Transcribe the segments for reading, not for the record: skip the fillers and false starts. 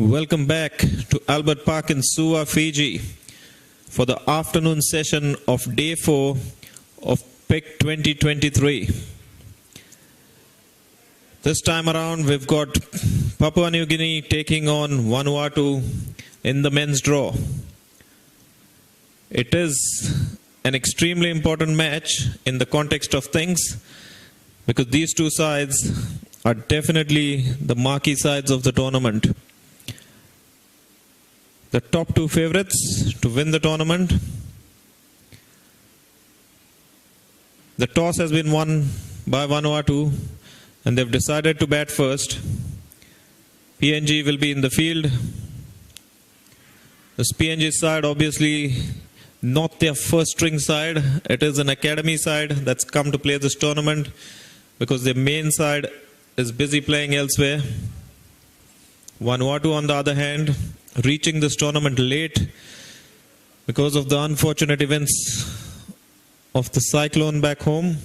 Welcome back to Albert Park in Suva, Fiji for the afternoon session of Day 4 of PIC 2023. This time around we've got Papua New Guinea taking on Vanuatu in the men's draw. It is an extremely important match in the context of things because these two sides are definitely the marquee sides of the tournament. The top two favorites to win the tournament. The toss has been won by Vanuatu and they've decided to bat first. PNG will be in the field. This PNG side obviously not their first string side. It is an academy side that's come to play this tournament because their main side is busy playing elsewhere. Vanuatu on the other hand reaching this tournament late because of the unfortunate events of the cyclone back home.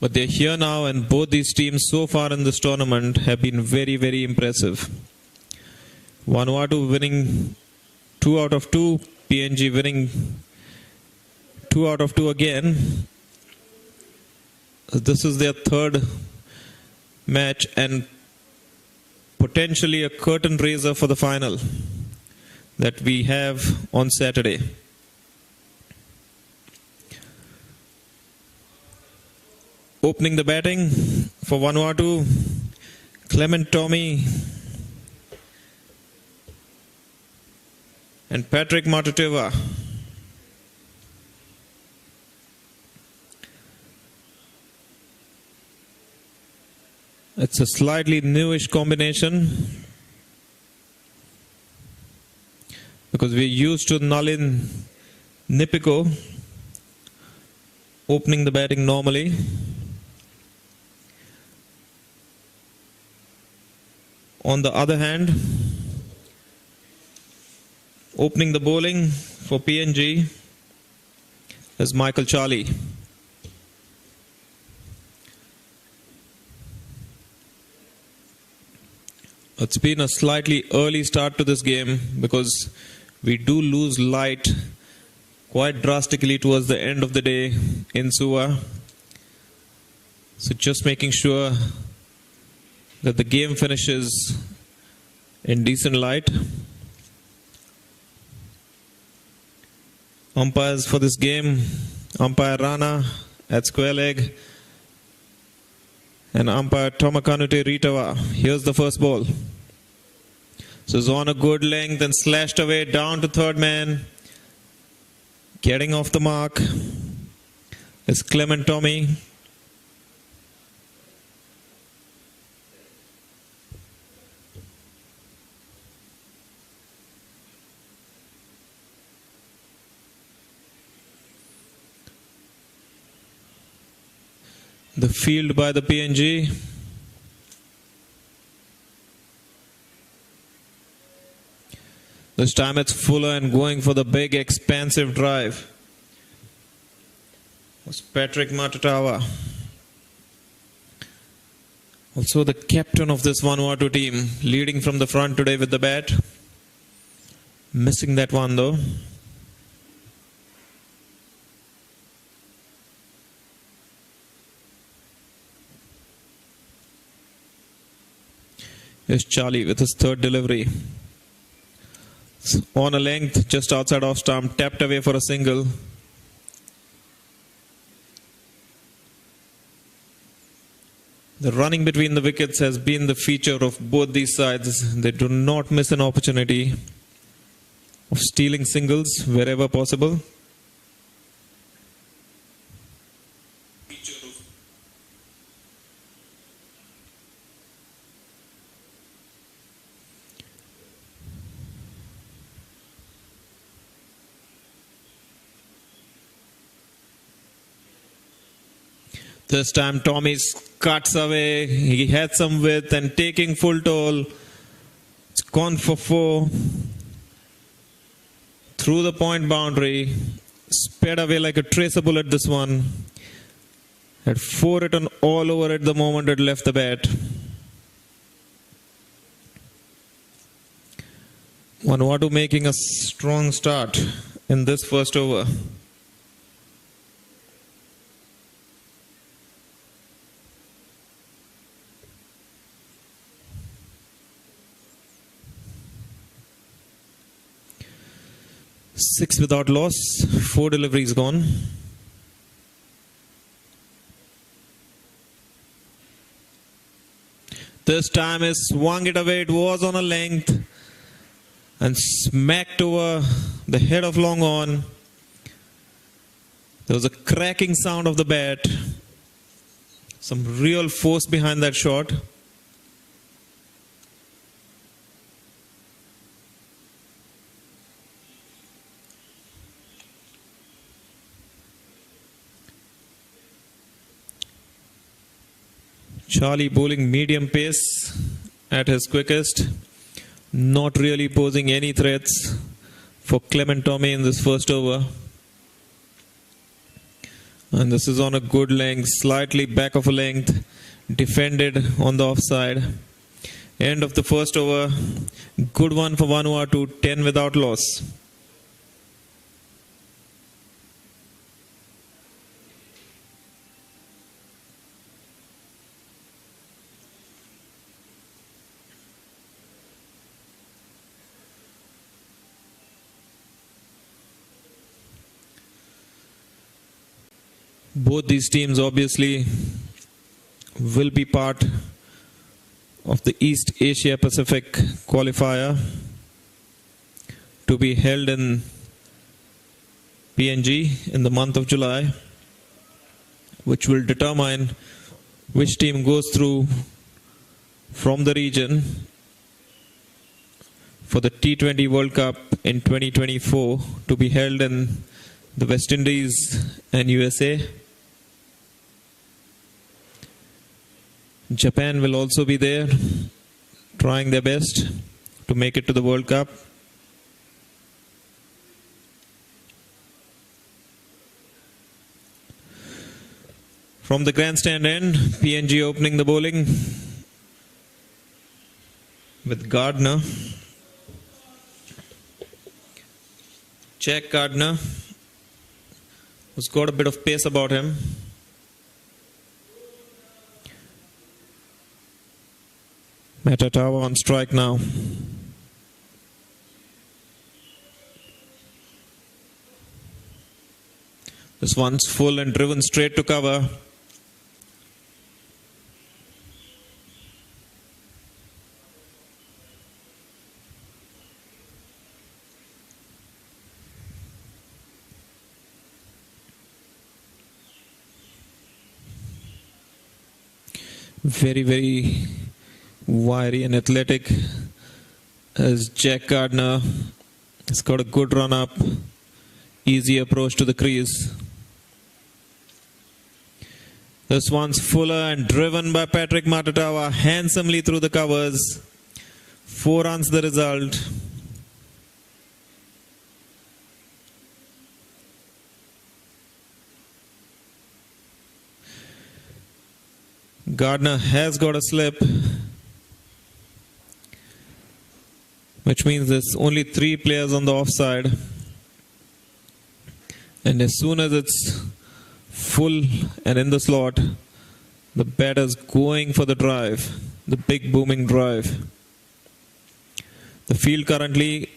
But they're here now and both these teams so far in this tournament have been very, very impressive. Vanuatu winning 2 out of 2, PNG winning 2 out of 2 again. This is their third match and potentially a curtain raiser for the final that we have on Saturday. Opening the batting for Vanuatu, Clement Tommy and Patrick Matuteva. It's a slightly newish combination because we're used to Nalin Nipiko opening the batting normally. On the other hand, opening the bowling for PNG is Michael Charlie. It's been a slightly early start to this game because we do lose light quite drastically towards the end of the day in Suva. So just making sure that the game finishes in decent light. Umpires for this game, umpire Rana at square leg and umpire Tomakanute Ritawa. Here's the first ball. So it's on a good length and slashed away down to third man. Getting off the mark is Clement Tommy. The field by the PNG. This time it's Fuller and going for the big expansive drive. Was Patrick Matutawa. Also the captain of this Vanuatu team, leading from the front today with the bat. Missing that one though. Here's Charlie with his third delivery. On a length, just outside off stump, tapped away for a single. The running between the wickets has been the feature of both these sides. They do not miss an opportunity of stealing singles wherever possible. This time Tommy cuts away, he had some width and taking full toll. It's gone for 4. Through the point boundary, sped away like a tracer bullet this one. Had 4 written all over it the moment it left the bat. Vanuatu making a strong start in this first over. Six without loss, 4 deliveries gone. This time he swung it away. It was on a length and smacked over the head of long on. There was a cracking sound of the bat. Some real force behind that shot. Charlie bowling medium pace at his quickest. Not really posing any threats for Clement Tommy in this first over. And this is on a good length, slightly back of a length, defended on the offside. End of the first over. Good one for Vanuatu, 10 without loss. Both these teams obviously will be part of the East Asia Pacific qualifier to be held in PNG in the month of July, which will determine which team goes through from the region for the T20 World Cup in 2024 to be held in the West Indies and USA. Japan will also be there, trying their best to make it to the World Cup. From the grandstand end, PNG opening the bowling with Gardner. Jack Gardner, who's got a bit of pace about him. Matatawa on strike now. This one's full and driven straight to cover. Very, very wiry and athletic as Jack Gardner. He's got a good run up, easy approach to the crease. This one's fuller and driven by Patrick Matatawa handsomely through the covers. 4 runs the result. Gardner has got a slip, which means there's only 3 players on the offside. And as soon as it's full and in the slot, the batter's going for the drive, the big booming drive. The field currently,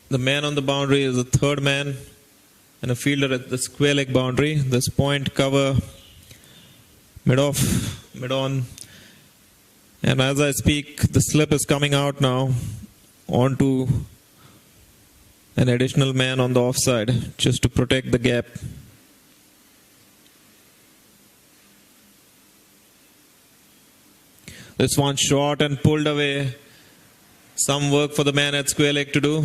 the man on the boundary is the third man and a fielder at the square leg boundary. This point cover mid-off, mid-on. And as I speak, the slip is coming out now onto an additional man on the offside just to protect the gap. This one short and pulled away. Some work for the man at square leg to do.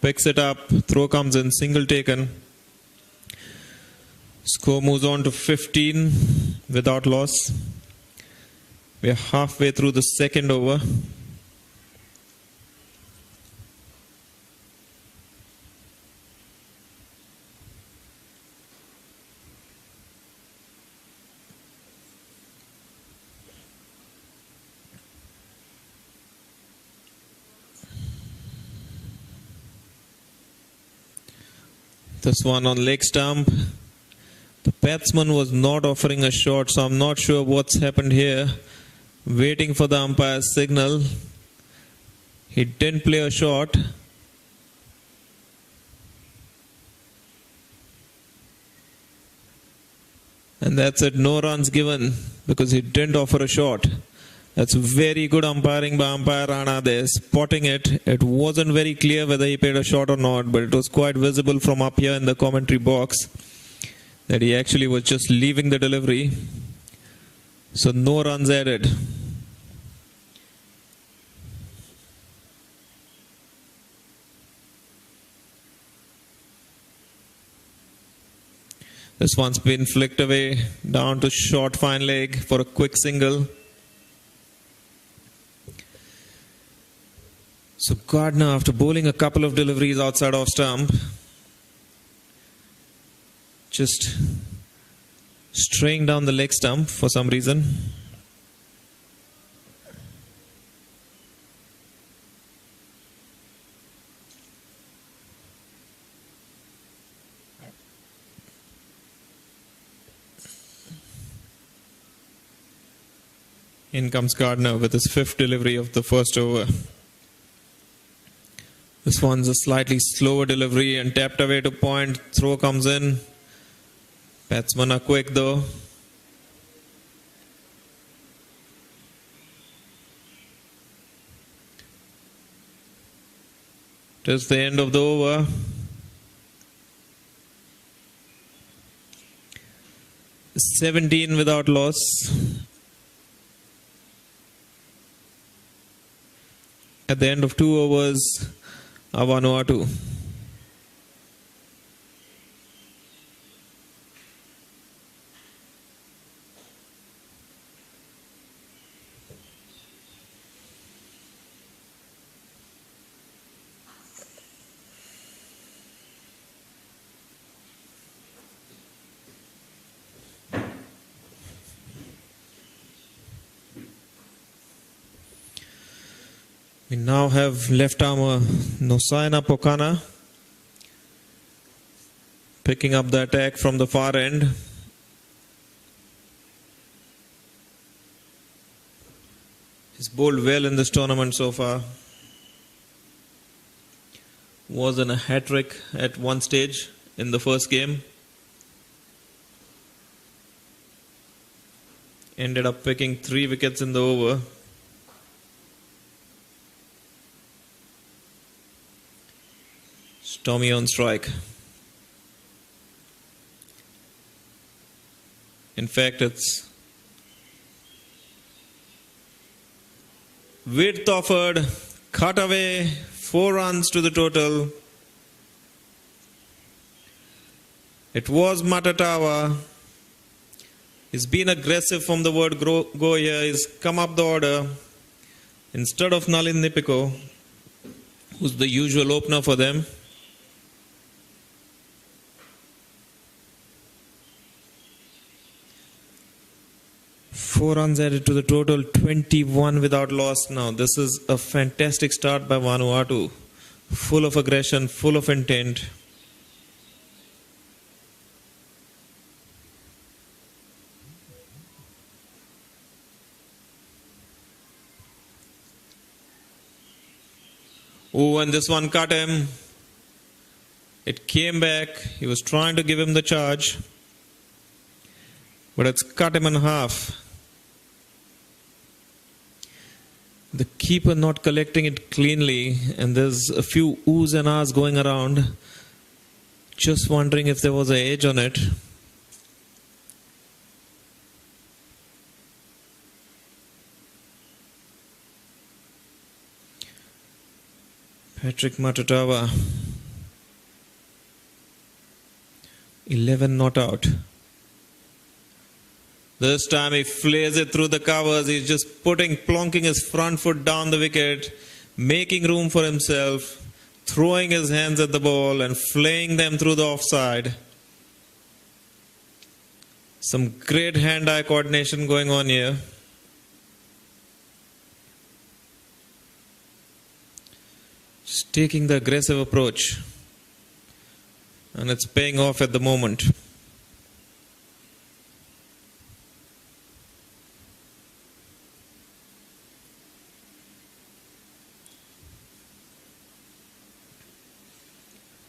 Picks it up, throw comes in, single taken. Score moves on to 15 without loss. We are halfway through the second over. This one on leg stump. The batsman was not offering a shot, so I'm not sure what's happened here. Waiting for the umpire's signal. He didn't play a shot. And that's it, no runs given because he didn't offer a shot. That's very good umpiring by umpire Rana there, spotting it. It wasn't very clear whether he paid a shot or not, but it was quite visible from up here in the commentary box that he actually was just leaving the delivery. So no runs added. This one's been flicked away down to short fine leg for a quick single. So Gardner, after bowling a couple of deliveries outside off stump, just straying down the leg stump for some reason. In comes Gardner with his fifth delivery of the first over. This one's a slightly slower delivery and tapped away to point. Throw comes in. Batsmen are quick though. It is the end of the over. "17 without loss. At the end of 2 overs, Vanuatu. We now have left armour Nosaina Pokana picking up the attack from the far end. He's bowled well in this tournament so far. Was in a hat-trick at one stage in the first game. Ended up picking 3 wickets in the over. Tommy on strike. In fact, it's width offered, cut away, 4 runs to the total. It was Matatawa. He's been aggressive from the word go here. He's come up the order instead of Nalin Nipiko, who's the usual opener for them. 4 runs added to the total, 21 without loss now. This is a fantastic start by Vanuatu. Full of aggression, full of intent. Oh, and this one cut him. It came back. He was trying to give him the charge, but it's cut him in half. The keeper not collecting it cleanly, and there's a few oohs and ahs going around. Just wondering if there was an edge on it. Patrick Matatawa, 11 not out. This time he flares it through the covers. He's just plonking his front foot down the wicket, making room for himself, throwing his hands at the ball and flaying them through the offside. Some great hand-eye coordination going on here. Just taking the aggressive approach. and it's paying off at the moment.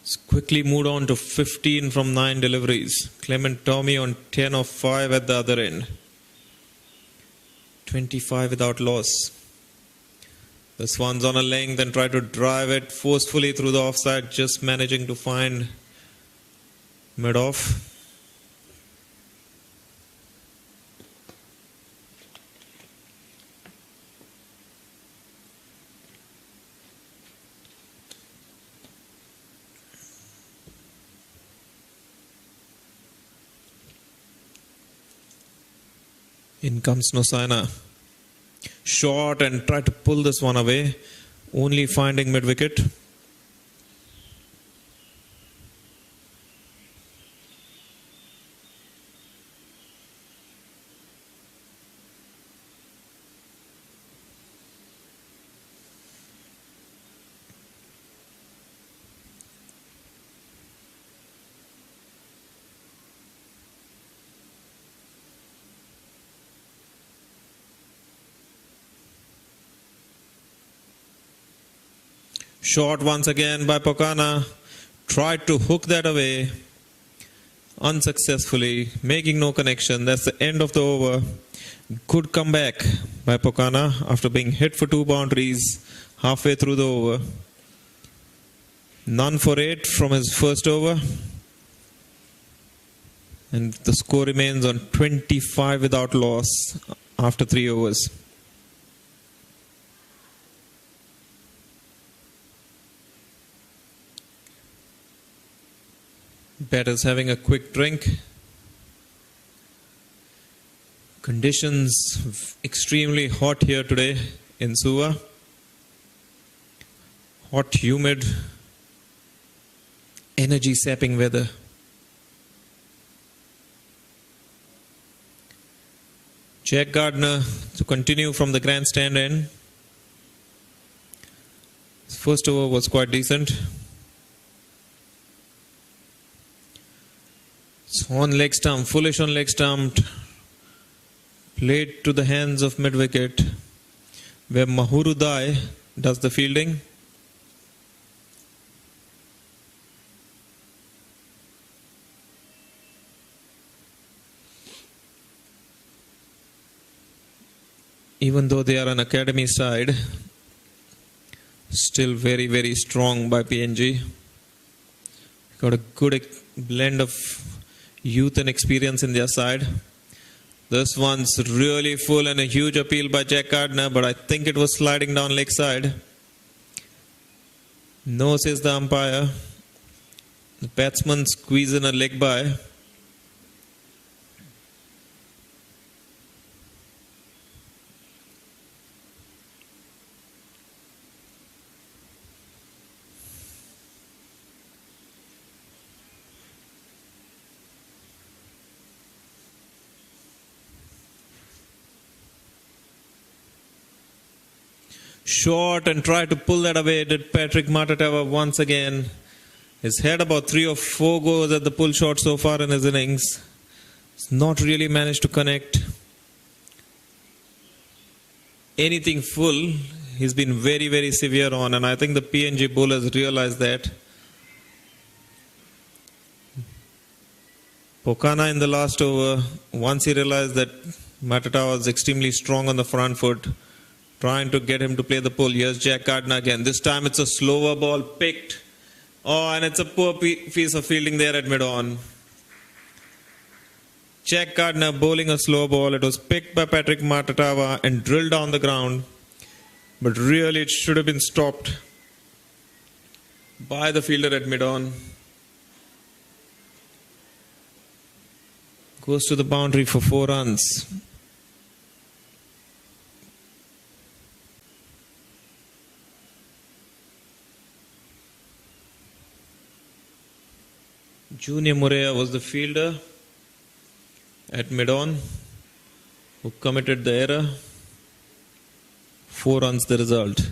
It's quickly moved on to 15 from 9 deliveries. Clement Tommy on 10 of 5 at the other end. 25 without loss. This one's on a length and try to drive it forcefully through the offside, just managing to find mid-off. In comes Nosaina. Short and try to pull this one away, only finding mid-wicket. Short once again by Pokana. Tried to hook that away. Unsuccessfully. Making no connection. That's the end of the over. Good comeback by Pokana after being hit for 2 boundaries halfway through the over. None for 8 from his first over. And the score remains on 25 without loss after 3 overs. Batter's having a quick drink. Conditions extremely hot here today in Suva. Hot, humid, energy sapping weather. Jack Gardner to continue from the grandstand end. His first over was quite decent. It's on leg stump, foolish on leg stump. Played to the hands of mid-wicket, where Mahuru Dai does the fielding. Even though they are an academy side, still very, very strong by PNG. Got a good blend of youth and experience in their side. This one's really full and a huge appeal by Jack Gardner, but I think it was sliding down leg side. No, says the umpire. The batsman squeezed in a leg by. Short and tried to pull that away. Did Patrick Matatava once again. He's had about 3 or 4 goes at the pull shot so far in his innings. He's not really managed to connect anything full. He's been very, very severe on, and I think the PNG bowlers realized that. Pokana in the last over, once he realized that Matatava was extremely strong on the front foot, trying to get him to play the pull. Here's Jack Gardner again. This time it's a slower ball picked. Oh, and it's a poor piece of fielding there at mid-on. Jack Gardner bowling a slow ball. It was picked by Patrick Matatava and drilled down the ground. But really it should have been stopped by the fielder at mid-on. Goes to the boundary for 4 runs. Junior Murea was the fielder at mid-on who committed the error. 4 runs the result.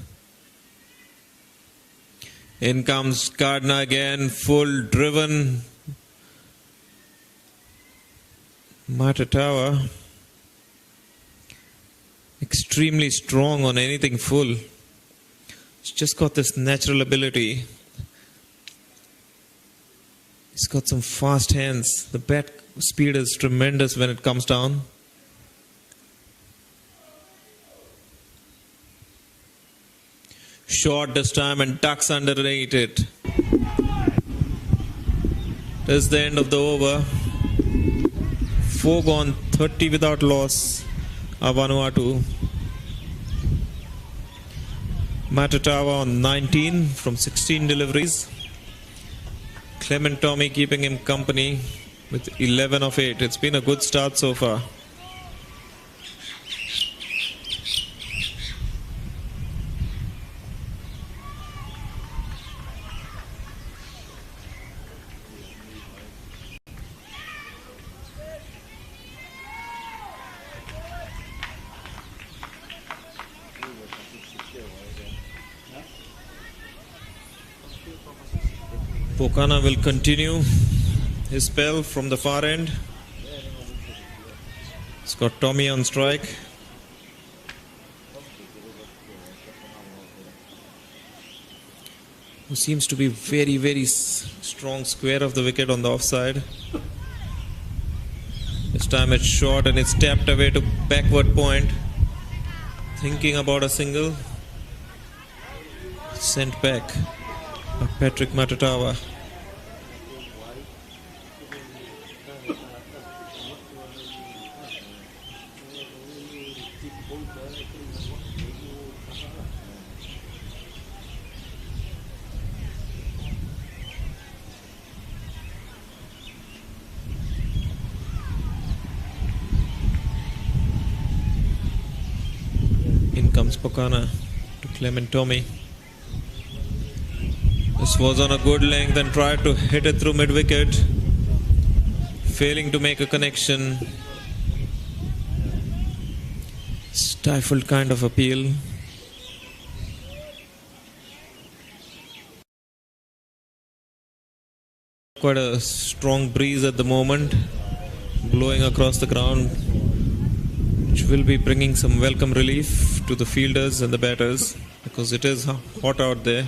In comes Gardner again, full driven. Matatawa, extremely strong on anything full. He's just got this natural ability. He's got some fast hands. The bat speed is tremendous when it comes down. Short this time and ducks underneath it. That's the end of the over. 4 gone, 30 without loss. Vanuatu. Matatawa on 19 from 16 deliveries. Clement Tommy keeping him company with 11 of 8. It's been a good start so far. Pokana will continue his spell from the far end. He's got Tommy on strike. Who seems to be very, very strong square of the wicket on the offside. This time it's short and it's tapped away to backward point. Thinking about a single. Sent back. Patrick Matatawa. In comes Pokana to Clement Tommy. This was on a good length and tried to hit it through mid-wicket, failing to make a connection. Stifled kind of appeal. Quite a strong breeze at the moment, blowing across the ground, which will be bringing some welcome relief to the fielders and the batters because it is hot out there.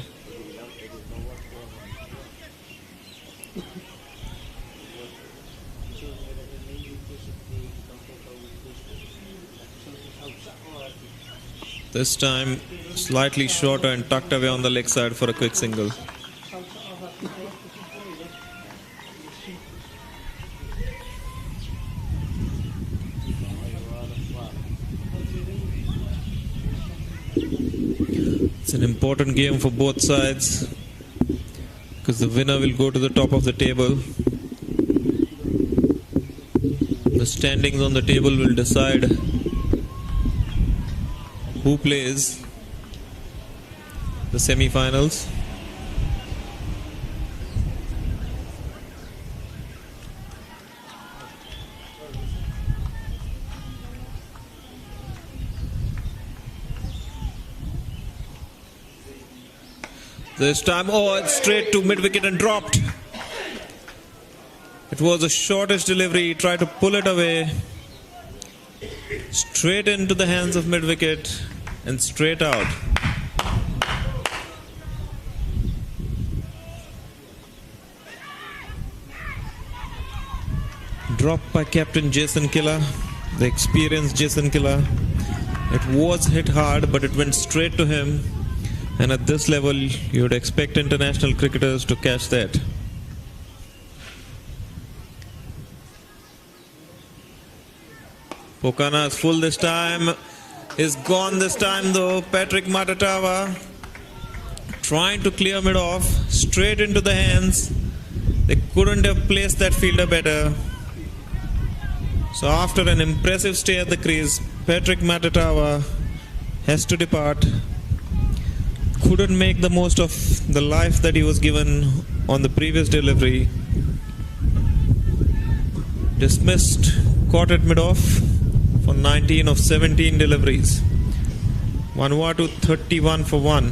This time slightly shorter and tucked away on the leg side for a quick single. It's an important game for both sides because the winner will go to the top of the table. The standings on the table will decide who plays the semi-finals. This time, it's straight to mid-wicket and dropped. It was the shortest delivery. He tried to pull it away. Straight into the hands of mid-wicket and straight out. Dropped by Captain Jason Killer, the experienced Jason Killer. It was hit hard, but it went straight to him. And at this level, you would expect international cricketers to catch that. Pokana is full this time. Is gone this time though. Patrick Matatawa trying to clear mid off. Straight into the hands. They couldn't have placed that fielder better. So after an impressive stay at the crease, Patrick Matatawa has to depart. Couldn't make the most of the life that he was given on the previous delivery. Dismissed, caught at mid-off for 19 of 17 deliveries. Vanuatu 31 for 1.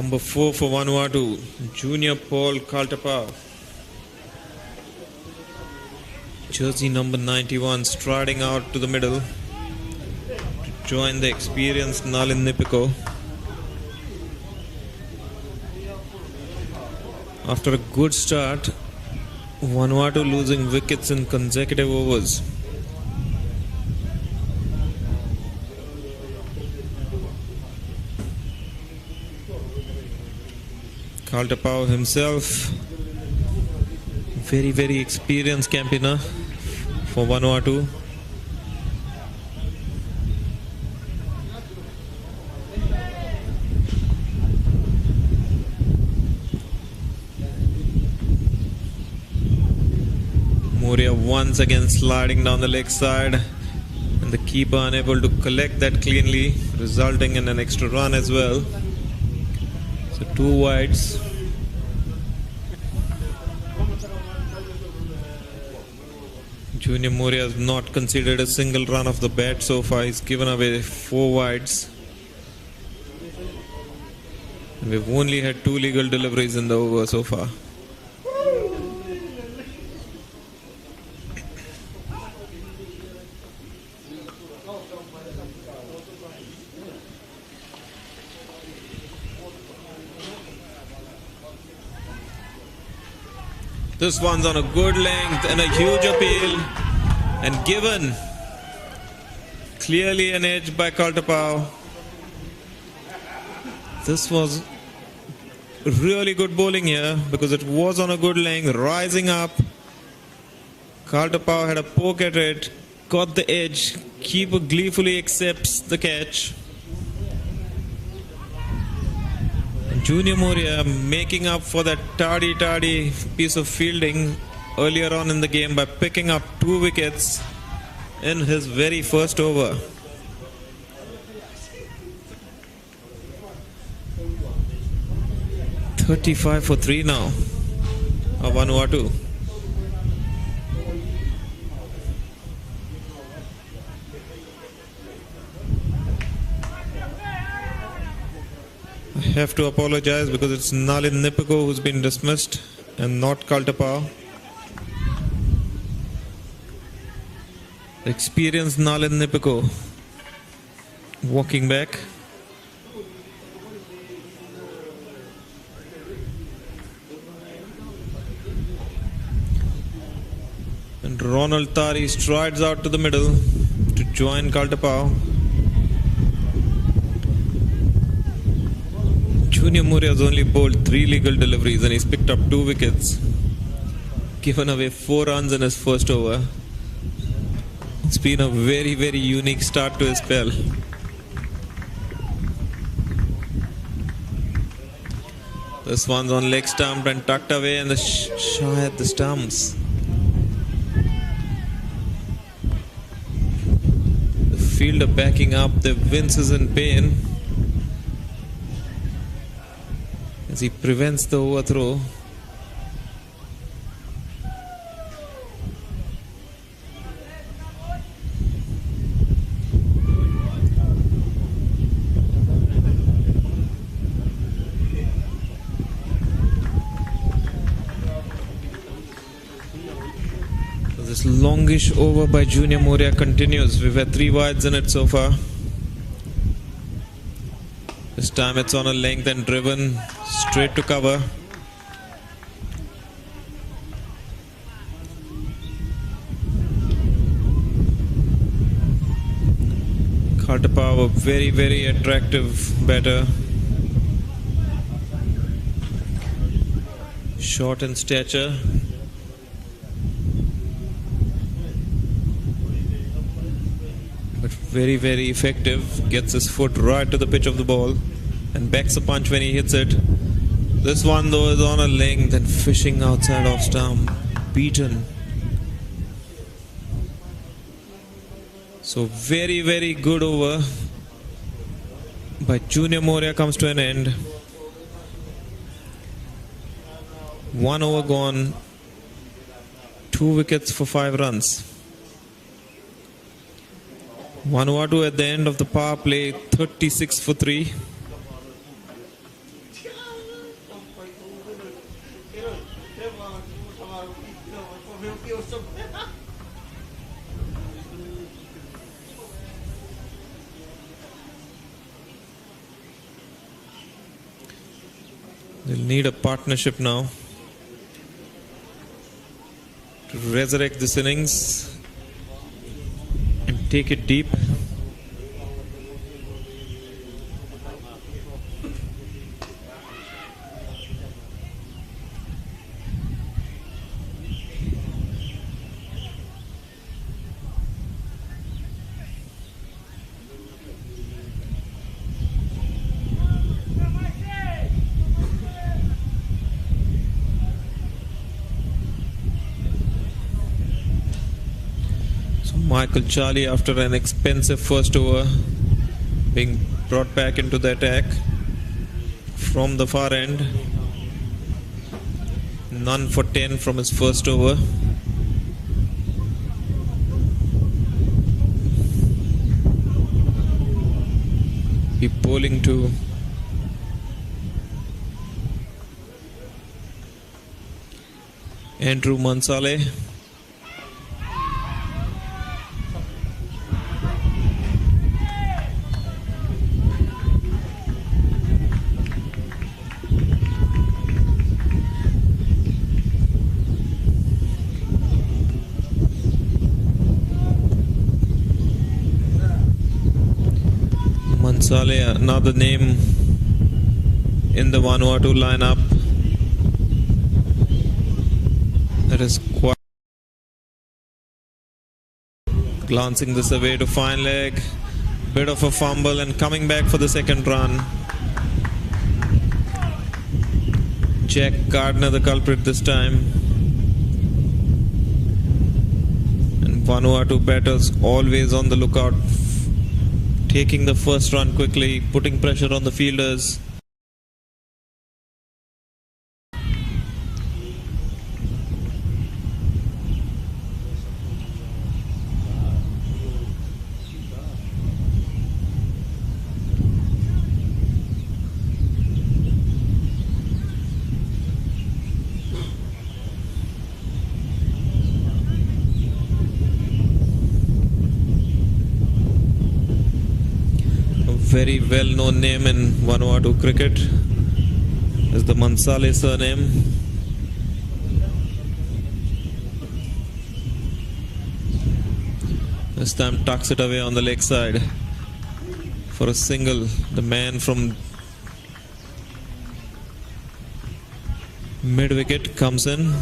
Number 4 for Vanuatu, Junior Paul Kaltapau. Jersey number 91 striding out to the middle to join the experienced Nalin Nipiko. After a good start, Vanuatu losing wickets in consecutive overs. Kaltapau himself, very experienced campaigner for Vanuatu. Moria once again sliding down the leg side, and the keeper unable to collect that cleanly, resulting in an extra run as well. So 2 wides. Junior Moria has not conceded a single run of the bat so far. He's given away 4 wides. And we've only had 2 legal deliveries in the over so far. This one's on a good length and a huge appeal, and given clearly an edge by Kaltapau. This was really good bowling here because it was on a good length, rising up. Kaltapau had a poke at it, got the edge, keeper gleefully accepts the catch. Junior Moria making up for that tardy piece of fielding earlier on in the game by picking up 2 wickets in his very first over. "35 for 3 now of Vanuatu. I have to apologize because it's Nalin Nipiko who's been dismissed and not Kaltapau. Experienced Nalin Nipiko walking back. And Ronald Tari strides out to the middle to join Kaltapau. Junior Moria has only bowled 3 legal deliveries and he's picked up 2 wickets. Given away 4 runs in his first over. It's been a very unique start to his spell. This one's on leg stump and tucked away, and the shy at the stumps. The fielder backing up, the Vince is in pain as he prevents the overthrow. So this longish over by Junior Moria continues. We've had 3 wides in it so far. This time it's on a length and driven straight to cover. Kaltapau, a very attractive batter. Short in stature. But very effective. Gets his foot right to the pitch of the ball and backs a punch when he hits it. This one though is on a length and fishing outside off stump. Beaten. So very good over by Junior Moria comes to an end. 1 over gone. 2 wickets for 5 runs. Vanuatu at the end of the power play 36 for 3. They'll need a partnership now to resurrect this innings and take it deep. Michael Charlie, after an expensive first over, being brought back into the attack from the far end. None for 10 from his first over. He bowling to Andrew Mansale. Mansale, another name in the Vanuatu lineup that is quite glancing this away to fine leg, bit of a fumble and coming back for the second run. Jack Gardner the culprit this time, and Vanuatu batters always on the lookout, taking the first run quickly, putting pressure on the fielders. Very well-known name in Vanuatu cricket is the Mansale surname. This time tucks it away on the leg side for a single. The man from mid-wicket comes in.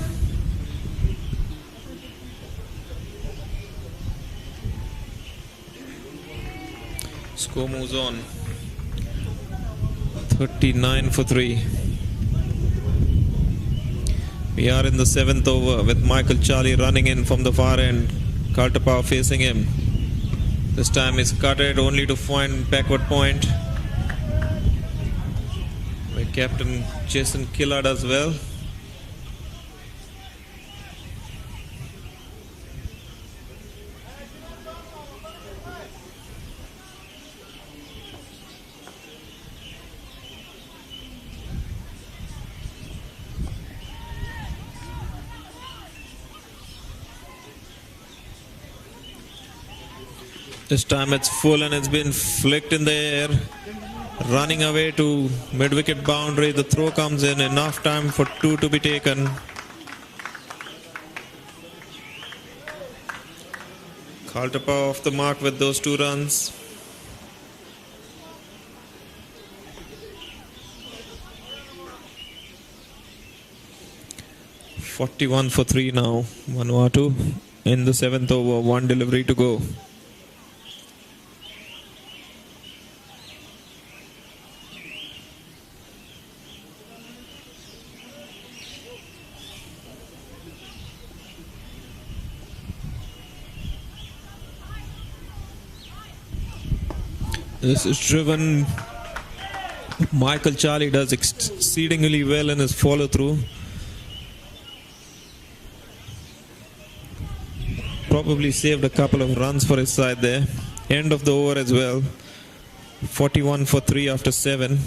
Score moves on. 39 for 3. We are in the 7th over with Michael Charlie running in from the far end. Kaltapao facing him. This time he's cut it only to find backward point by Captain Jason Killard as well. This time it's full and it's been flicked in the air. Running away to mid-wicket boundary. The throw comes in. Enough time for 2 to be taken. Kaltapao off the mark with those 2 runs. .41 for 3 now. Vanuatu in the 7th over. 1 delivery to go. This is driven. Michael Charlie does exceedingly well in his follow-through. Probably saved a couple of runs for his side there. End of the over as well. 41 for 3 after 7.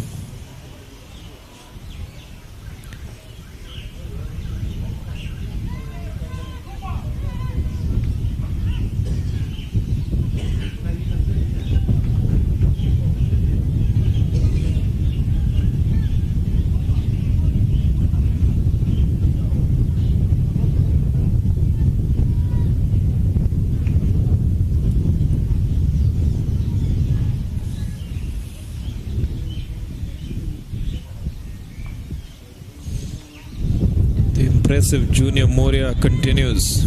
The impressive Junior Moria continues.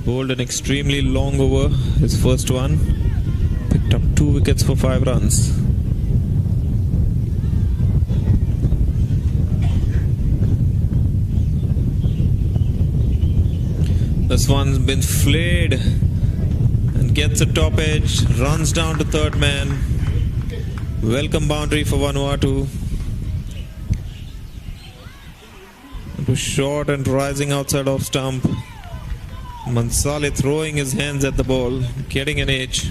Bowled an extremely long over, his first one. Picked up 2 wickets for 5 runs. This one's been flayed and gets a top edge, runs down to third man. Welcome boundary for Vanuatu. It was short and rising outside off stump. Mansale throwing his hands at the ball, getting an edge.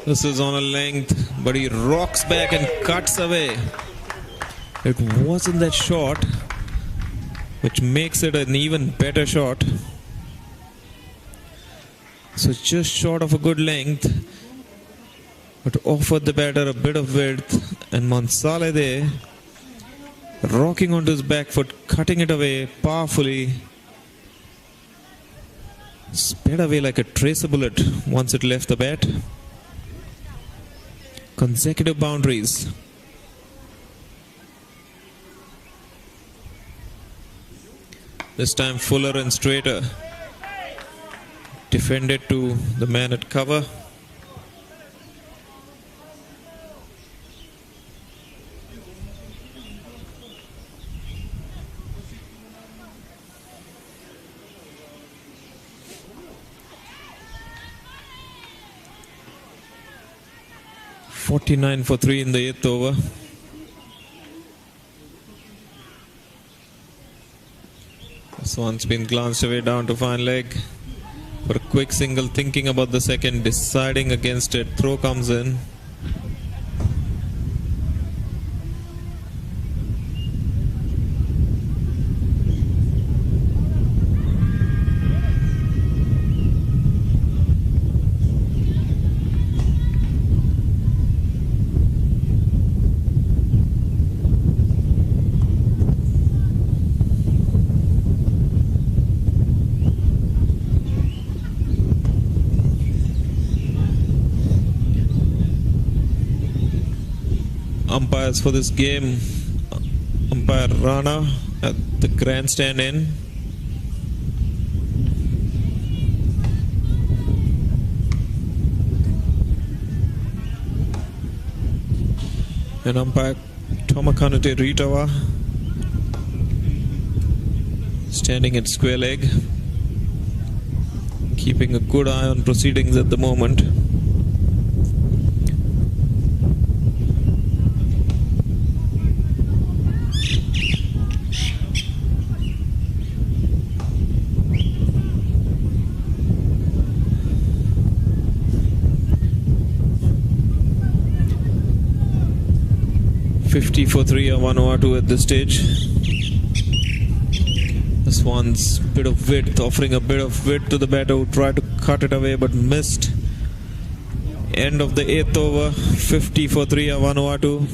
This is on a length, but he rocks back and cuts away. It wasn't that short, which makes it an even better shot. So just short of a good length, but offered the batter a bit of width, and Mansale there, rocking onto his back foot, cutting it away powerfully. Sped away like a tracer bullet once it left the bat. Consecutive boundaries. This time fuller and straighter. Defended to the man at cover. .49 for 3 in the 8th over. This one's been glanced away down to fine leg. For a quick single, thinking about the second, deciding against it. Throw comes in. Umpires for this game: umpire Rana at the grandstand end, and umpire Tomakanute Ritawa standing at square leg, keeping a good eye on proceedings at the moment. .50 for 3 of Vanuatu at this stage. This one's bit of width, offering a bit of width to the batter who tried to cut it away but missed. End of the 8th over. 50 for 3 of Vanuatu.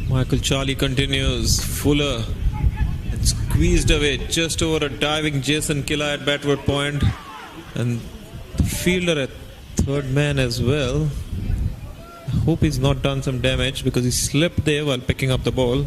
Michael Charlie continues. Fuller and squeezed away just over a diving Jason Killa at backward point, and the fielder at third man as well. I hope he's not done some damage because he slipped there while picking up the ball.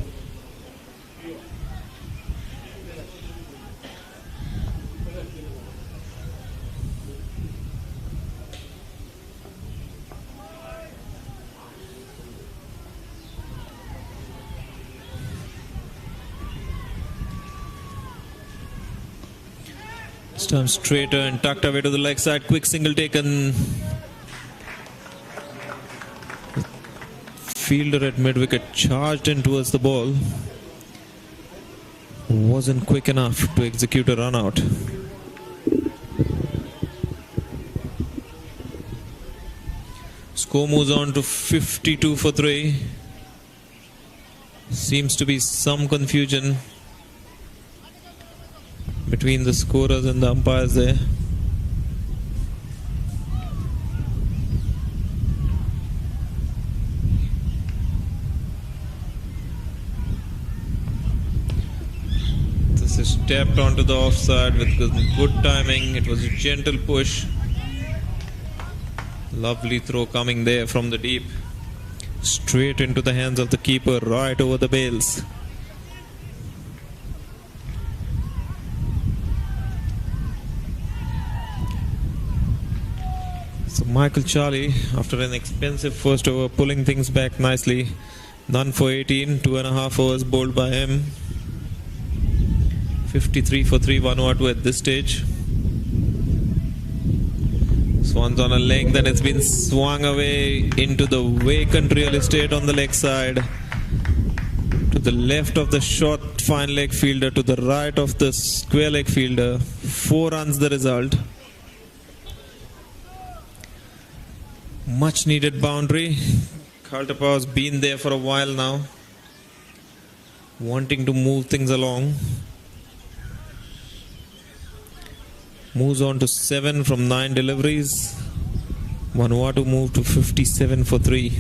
This time straighter and tucked away to the leg side. Quick single taken. Fielder at mid-wicket charged in towards the ball. Wasn't quick enough to execute a run out. Score moves on to 52 for 3. Seems to be some confusion between the scorers and the umpires there. This is tapped onto the offside with good timing. It was a gentle push. Lovely throw coming there from the deep. Straight into the hands of the keeper, right over the bails. So Michael Charlie, after an expensive first over, pulling things back nicely. None for 18, 2.5 overs bowled by him. 53 for 3 Vanuatu at this stage. Swans on a length and it's been swung away into the vacant real estate on the leg side. To the left of the short fine leg fielder, to the right of the square leg fielder. 4 runs the result. Much needed boundary. Kaltapao has been there for a while now, wanting to move things along. Moves on to 7 from 9 deliveries. Vanuatu moved to 57 for 3.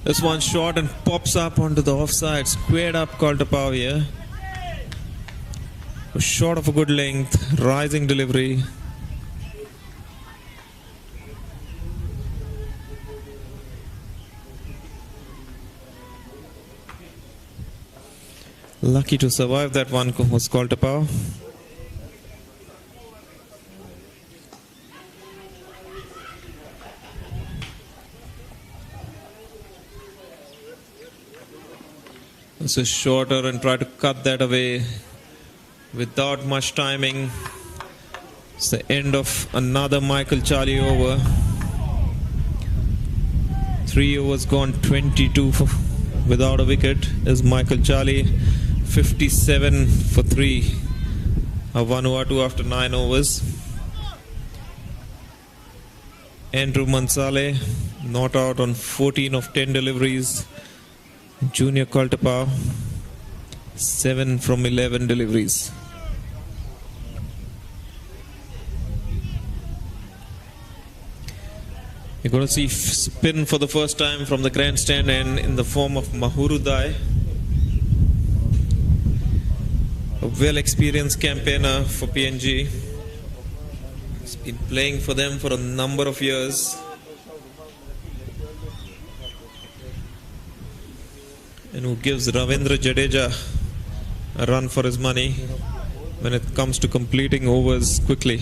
This one short and pops up onto the offside. Squared up Kaltapao here. Short of a good length. Rising delivery. Lucky to survive that one was Kaltapao. This is shorter and try to cut that away without much timing. It's the end of another Michael Charlie over. 3 overs gone, 22 without a wicket is Michael Charlie. 57 for 3 Vanuatu after 9 overs. Andrew Mansale not out on 14 of 10 deliveries. Junior Kaltapao 7 from 11 deliveries. You're going to see spin for the first time from the grandstand and in the form of Mahurudai. A well-experienced campaigner for PNG. He's been playing for them for a number of years. And who gives Ravindra Jadeja a run for his money when it comes to completing overs quickly.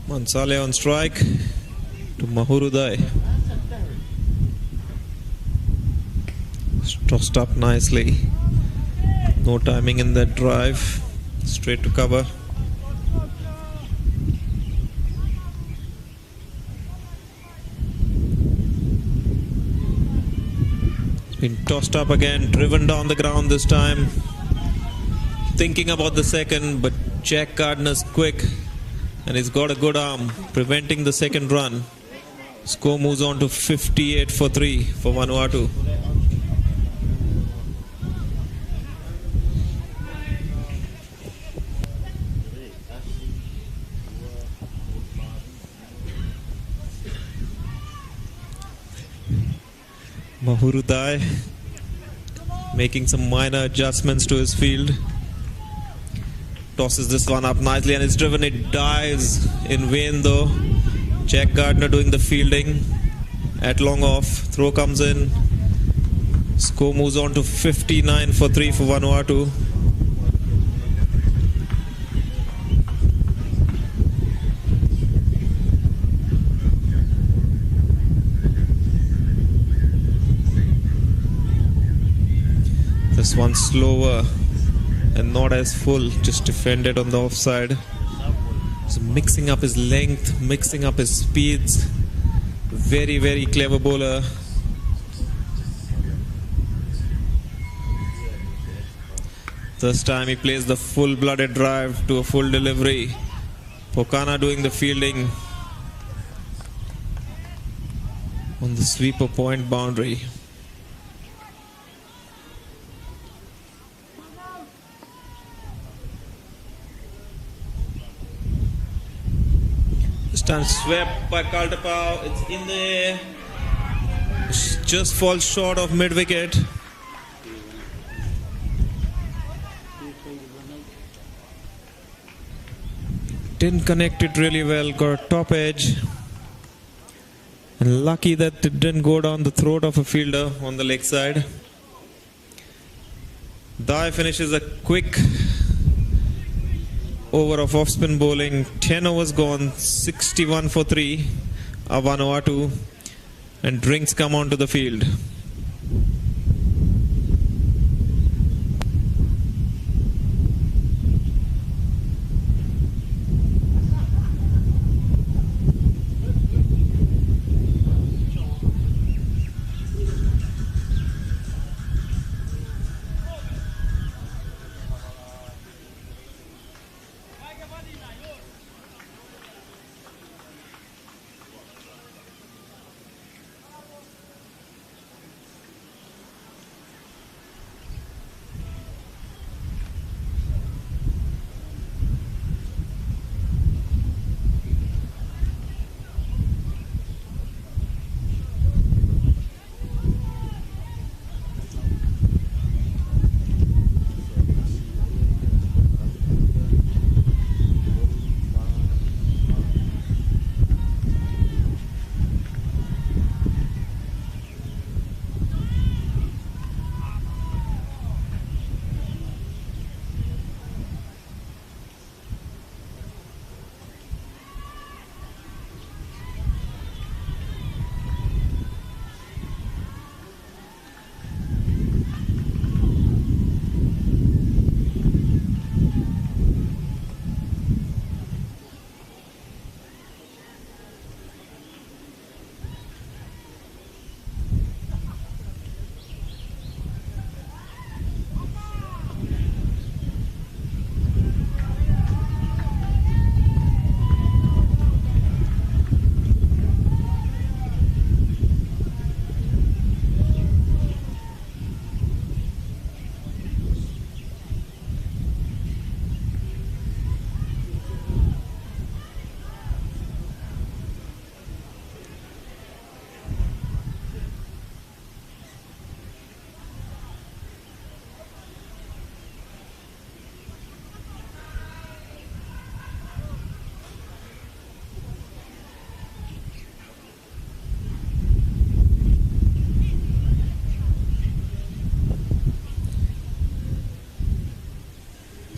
Mansale on strike to Mahurudai. Tossed up nicely. No timing in that drive. Straight to cover. It's been tossed up again, driven down the ground this time. Thinking about the second, but Jack Gardner's quick. And he's got a good arm, preventing the second run. Score moves on to 58 for 3 for Vanuatu. Mahurudai making some minor adjustments to his field. Tosses this one up nicely and it's driven. It dives in vain though. Jack Gardner doing the fielding. at long off. Throw comes in. Score moves on to 59 for 3 for Vanuatu. This one slower and not as full, just defended on the offside. So mixing up his length, mixing up his speeds. Very, very clever bowler. This time he plays the full-blooded drive to a full delivery. Pokana doing the fielding on the sweeper point boundary. This time swept by Kaltapao. It's in the air. Just falls short of mid-wicket. Didn't connect it really well, got a top edge. And lucky that it didn't go down the throat of a fielder on the leg side. Dai finishes a quick over of off-spin bowling. 10 overs gone, 61 for 3 of Vanuatu. And drinks come onto the field.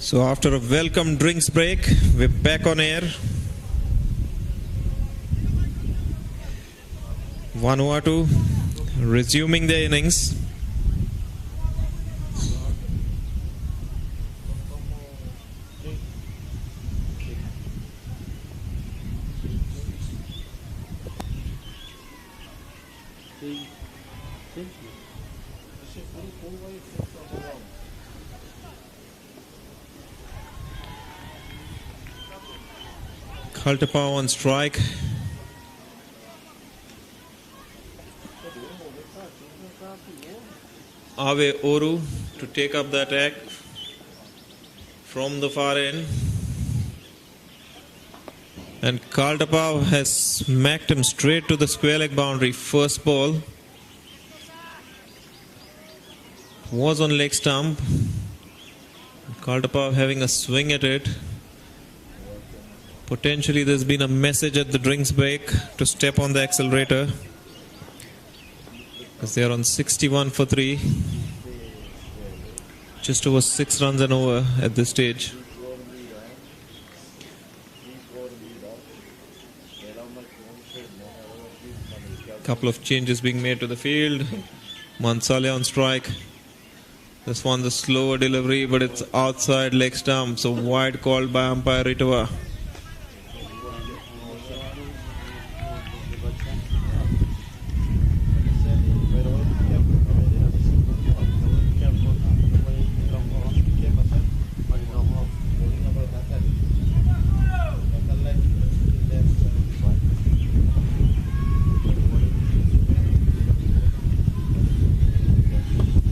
So after a welcome drinks break, we're back on air. Vanuatu resuming their innings. Kaltapao on strike. Ave Oru to take up the attack from the far end. And Kaltapao has smacked him straight to the square leg boundary. First ball was on leg stump. Kaltapao having a swing at it. Potentially there's been a message at the drinks break to step on the accelerator. Because they are on 61 for 3. Just over 6 runs and over at this stage. Couple of changes being made to the field. Mansale on strike. This one's a slower delivery, but it's outside leg stump, so wide called by umpire Rd4.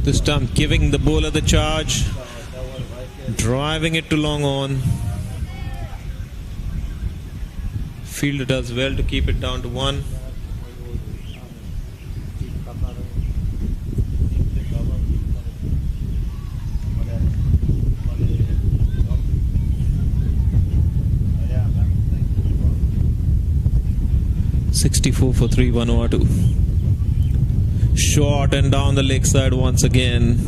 This time giving the bowler the charge, driving it to long on. Fielder does well to keep it down to 1. .64 for 3 Vanuatu. Short and down the leg side once again.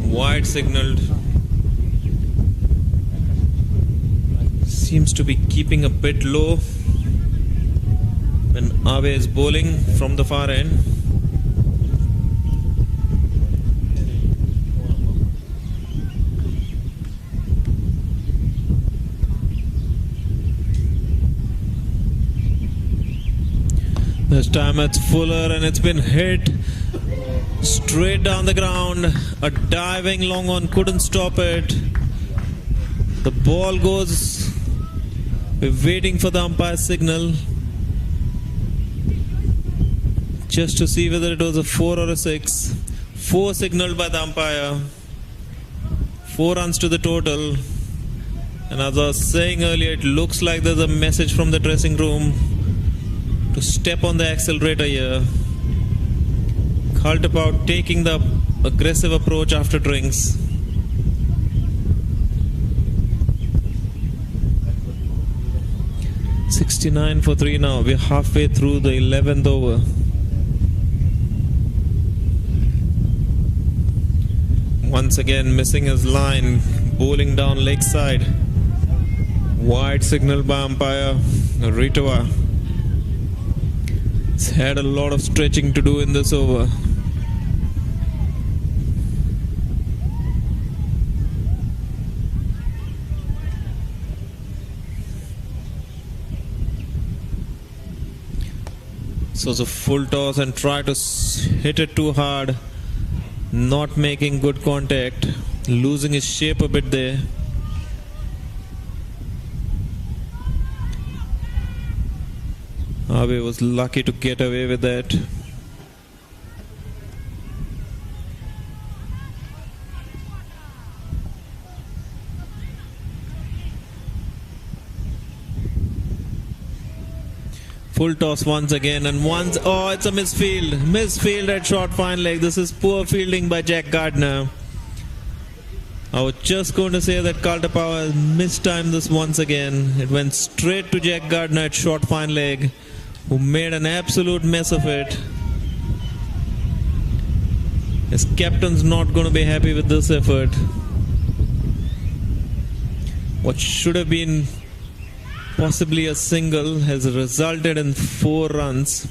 Wide signaled. Seems to be keeping a bit low when Awe is bowling from the far end. This time it's fuller and it's been hit straight down the ground. A diving long on couldn't stop it. The ball goes. We're waiting for the umpire's signal just to see whether it was a 4 or a 6. 4 signaled by the umpire. 4 runs to the total. And as I was saying earlier, it looks like there's a message from the dressing room to step on the accelerator here. Kaltapau taking the aggressive approach after drinks. .69 for 3 now. We're halfway through the 11th over. Once again missing his line, bowling down leg side. Wide signal by umpire Rd4. He's had a lot of stretching to do in this over. So it's a full toss and try to hit it too hard. Not making good contact. Losing his shape a bit there. Abe was lucky to get away with that. Full toss once again and once. Oh, it's a misfield. Misfield at short fine leg. This is poor fielding by Jack Gardner. I was just going to say that Kaltapau has mistimed this once again. It went straight to Jack Gardner at short fine leg, who made an absolute mess of it. His captain's not going to be happy with this effort. What should have been possibly a single has resulted in 4 runs.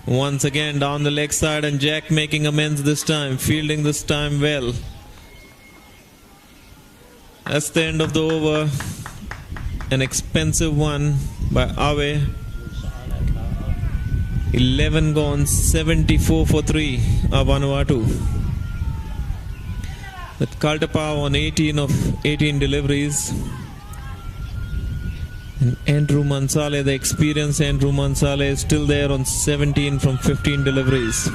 Once again down the leg side and Jack making amends this time, fielding this time well. That's the end of the over. An expensive one by Awe. 11 gone, 74 for 3 Vanuatu. With Kaltapau on 18 of 18 deliveries. And Andrew Mansale, the experienced Andrew Mansale, is still there on 17 from 15 deliveries.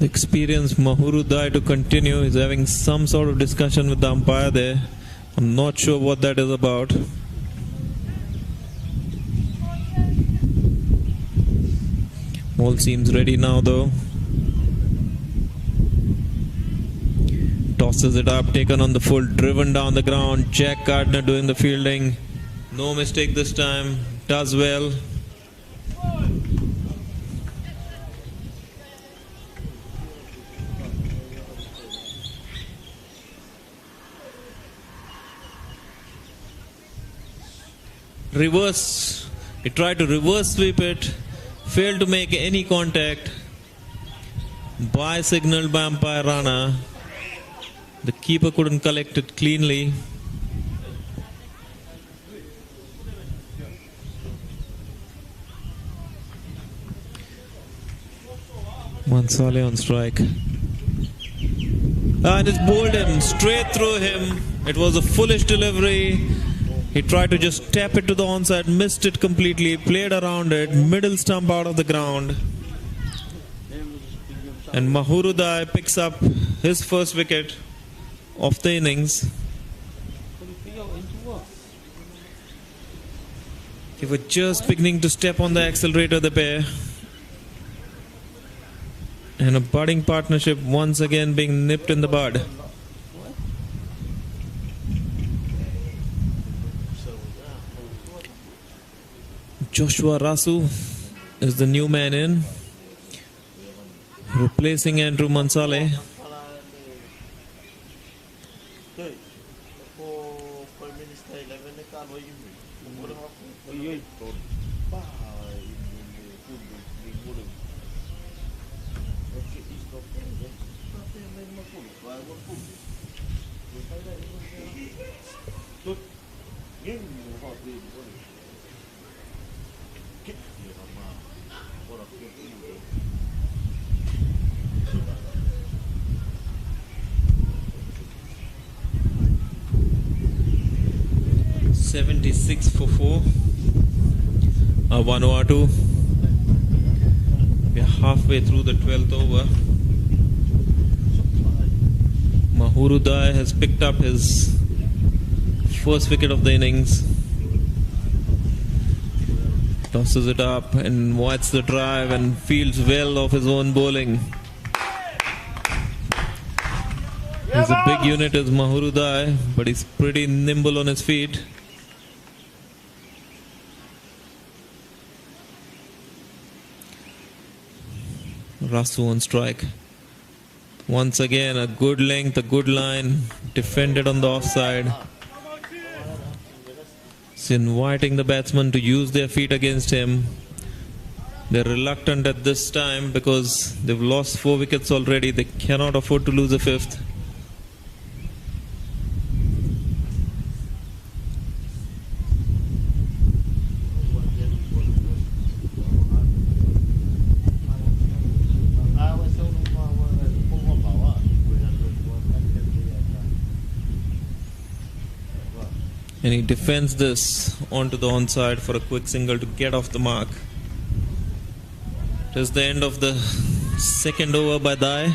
experienced Mahuru Dai to continue. He's having some sort of discussion with the umpire there. I'm not sure what that is about. All seems ready now though. Tosses it up, taken on the full, driven down the ground. Jack Gardner doing the fielding. No mistake this time. Does well. Reverse. He tried to reverse sweep it. Failed to make any contact. Bye signaled by umpire Rana. The keeper couldn't collect it cleanly. Mansale on strike. And it's bowled him straight through him. It was a foolish delivery. He tried to just tap it to the onside, missed it completely, played around it, middle stump out of the ground. And Mahuru Dai picks up his first wicket of the innings. They were just beginning to step on the accelerator, the pair. And a budding partnership once again being nipped in the bud. Joshua Rasu is the new man in, replacing Andrew Mansale. .76 for 4. Vanuatu. We are halfway through the 12th over. Mahuru Dai has picked up his first wicket of the innings. Tosses it up and watches the drive and fields well off his own bowling. He's a big unit as Mahuru Dai, but he's pretty nimble on his feet. Rasu on strike. Once again, a good length, a good line, defended on the offside. It's inviting the batsmen to use their feet against him. They're reluctant at this time because they've lost 4 wickets already. They cannot afford to lose a 5th. And he defends this onto the onside for a quick single to get off the mark. It is the end of the second over by Dai.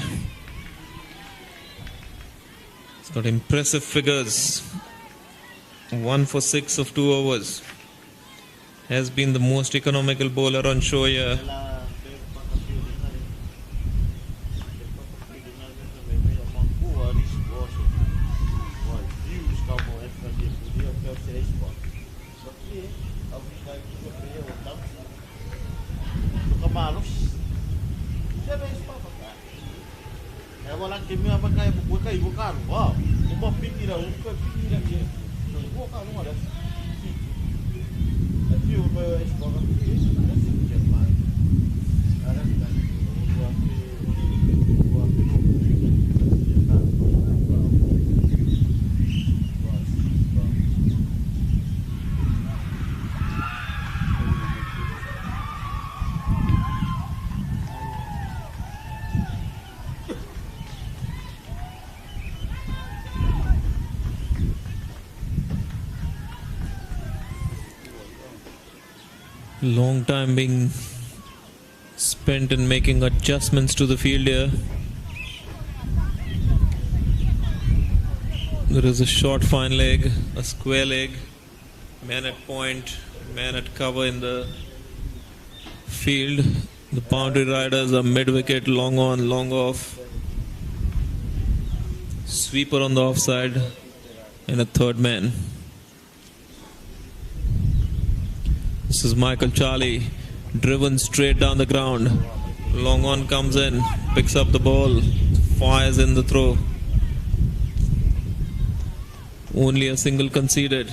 He's got impressive figures. 1 for 6 of 2 overs. Has been the most economical bowler on show here. Long time being spent in making adjustments to the field here. There is a short fine leg, a square leg, man at point, man at cover in the field. The boundary riders are mid-wicket, long on, long off. Sweeper on the offside and a third man. This is Michael Charlie, driven straight down the ground. Long on comes in, picks up the ball, fires in the throw. Only a single conceded.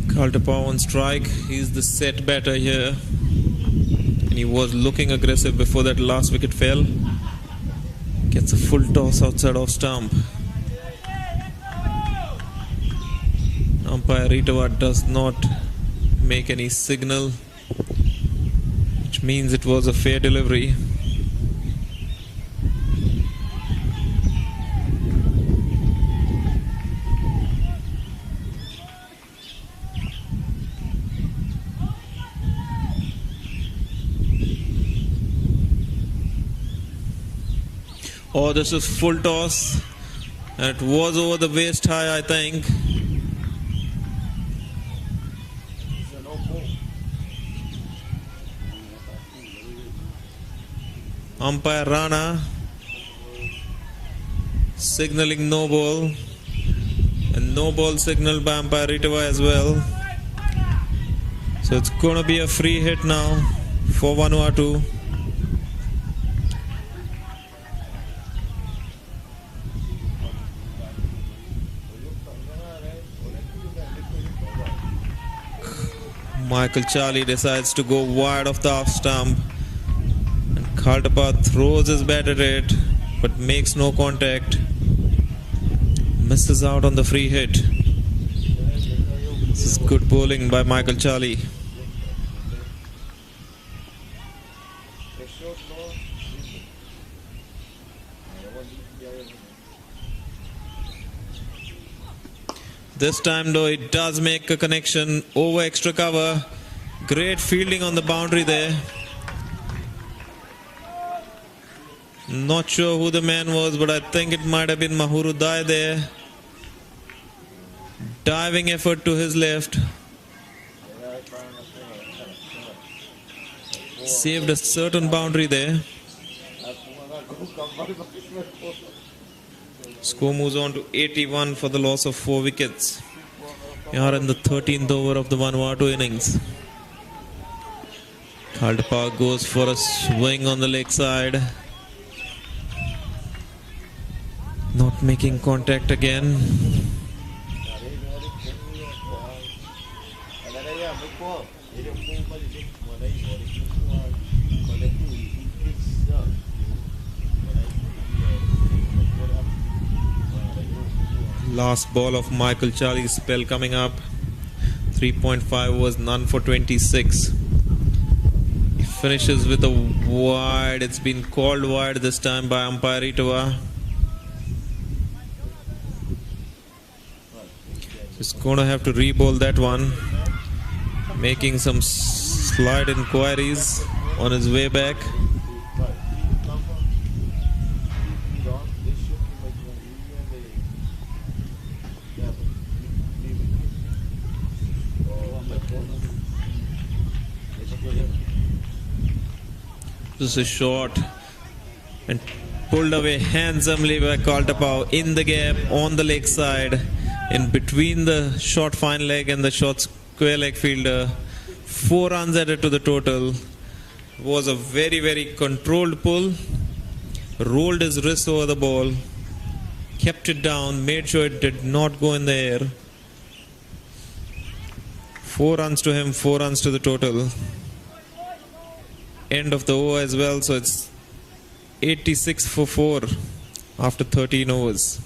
Kaltapao on strike. He's the set batter here. And he was looking aggressive before that last wicket fell. Gets a full toss outside off stump. Umpire Rd4 does not make any signal, which means it was a fair delivery. Oh, this is full toss. And it was over the waist high, I think. Umpire Rana signaling no ball, and no ball signaled by Umpire Rd4 as well. So it's going to be a free hit now for Vanuatu. Michael Charlie decides to go wide of the off stump. And Kaltapao throws his bat at it, but makes no contact. Misses out on the free hit. This is good bowling by Michael Charlie. This time though, it does make a connection over extra cover. Great fielding on the boundary there. Not sure who the man was, but I think it might have been Mahuru Dai there. Diving effort to his left. Saved a certain boundary there. Score moves on to 81 for the loss of 4 wickets. We are in the 13th over of the Vanuatu innings. Kaltapao goes for a swing on the leg side. Not making contact again. Last ball of Michael Charlie's spell coming up. 3.5 was none for 26. He finishes with a wide. It's been called wide this time by umpire Rd4. He's going to have to re-bowl that one. Making some slight inquiries on his way back. This is short and pulled away handsomely by Kaltapao in the gap on the leg side, in between the short fine leg and the short square leg fielder. 4 runs added to the total. Was a very, very controlled pull. Rolled his wrist over the ball, kept it down, made sure it did not go in the air. 4 runs to him, 4 runs to the total. End of the over as well, so it's 86 for 4 after 13 overs.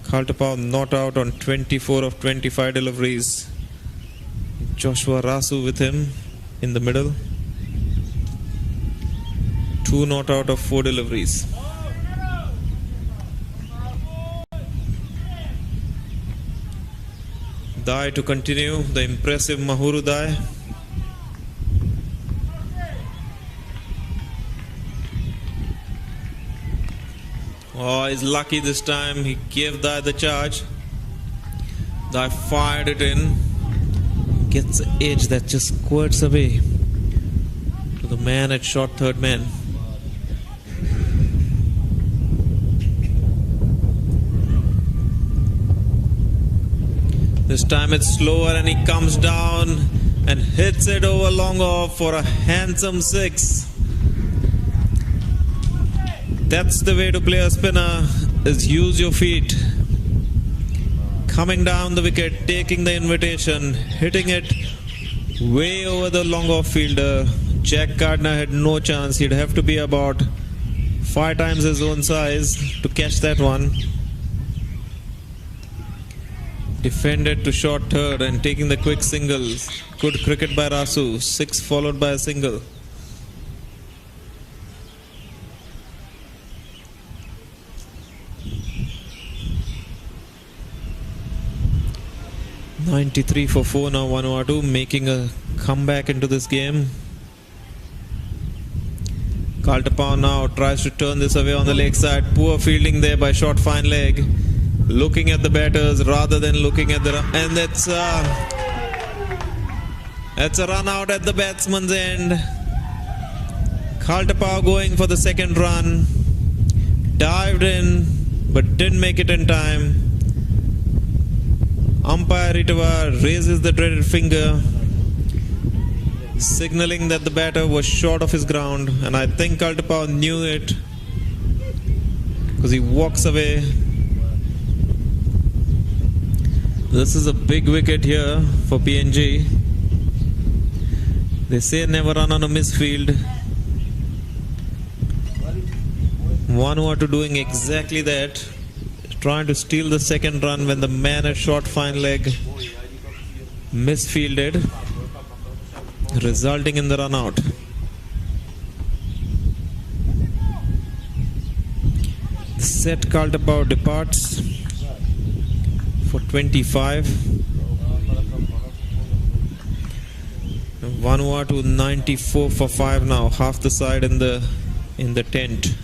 Kaltapao not out on 24 of 25 deliveries. Joshua Rasu with him in the middle. 2 not out of 4 deliveries. Dai to continue, the impressive Mahuru Dai. Oh, he's lucky this time. He gave Dai the charge. Dai fired it in. Gets an edge that just squirts away to the man at short third man. This time it's slower and he comes down and hits it over long off for a handsome 6. That's the way to play a spinner, is use your feet. Coming down the wicket, taking the invitation, hitting it way over the long off fielder. Jack Gardner had no chance. He'd have to be about 5 times his own size to catch that one. Defended to short third and taking the quick singles. Good cricket by Rasu. 6 followed by a single. .93 for 4 now. Vanuatu making a comeback into this game. Kaltapao now tries to turn this away on the leg side. Poor fielding there by short fine leg. Looking at the batters rather than looking at the... And that's a run out at the batsman's end. Kaltapao going for the second run. Dived in, but didn't make it in time. Umpire Ritava raises the dreaded finger, signaling that the batter was short of his ground. And I think Kaltapao knew it, because he walks away. This is a big wicket here for PNG. They say never run on a misfield. Vanuatu doing exactly that. Trying to steal the second run when the man at short fine leg misfielded, resulting in the run out. Set Kaltapao departs for 25. Vanuatu 94 for 5 now, half the side in the tent.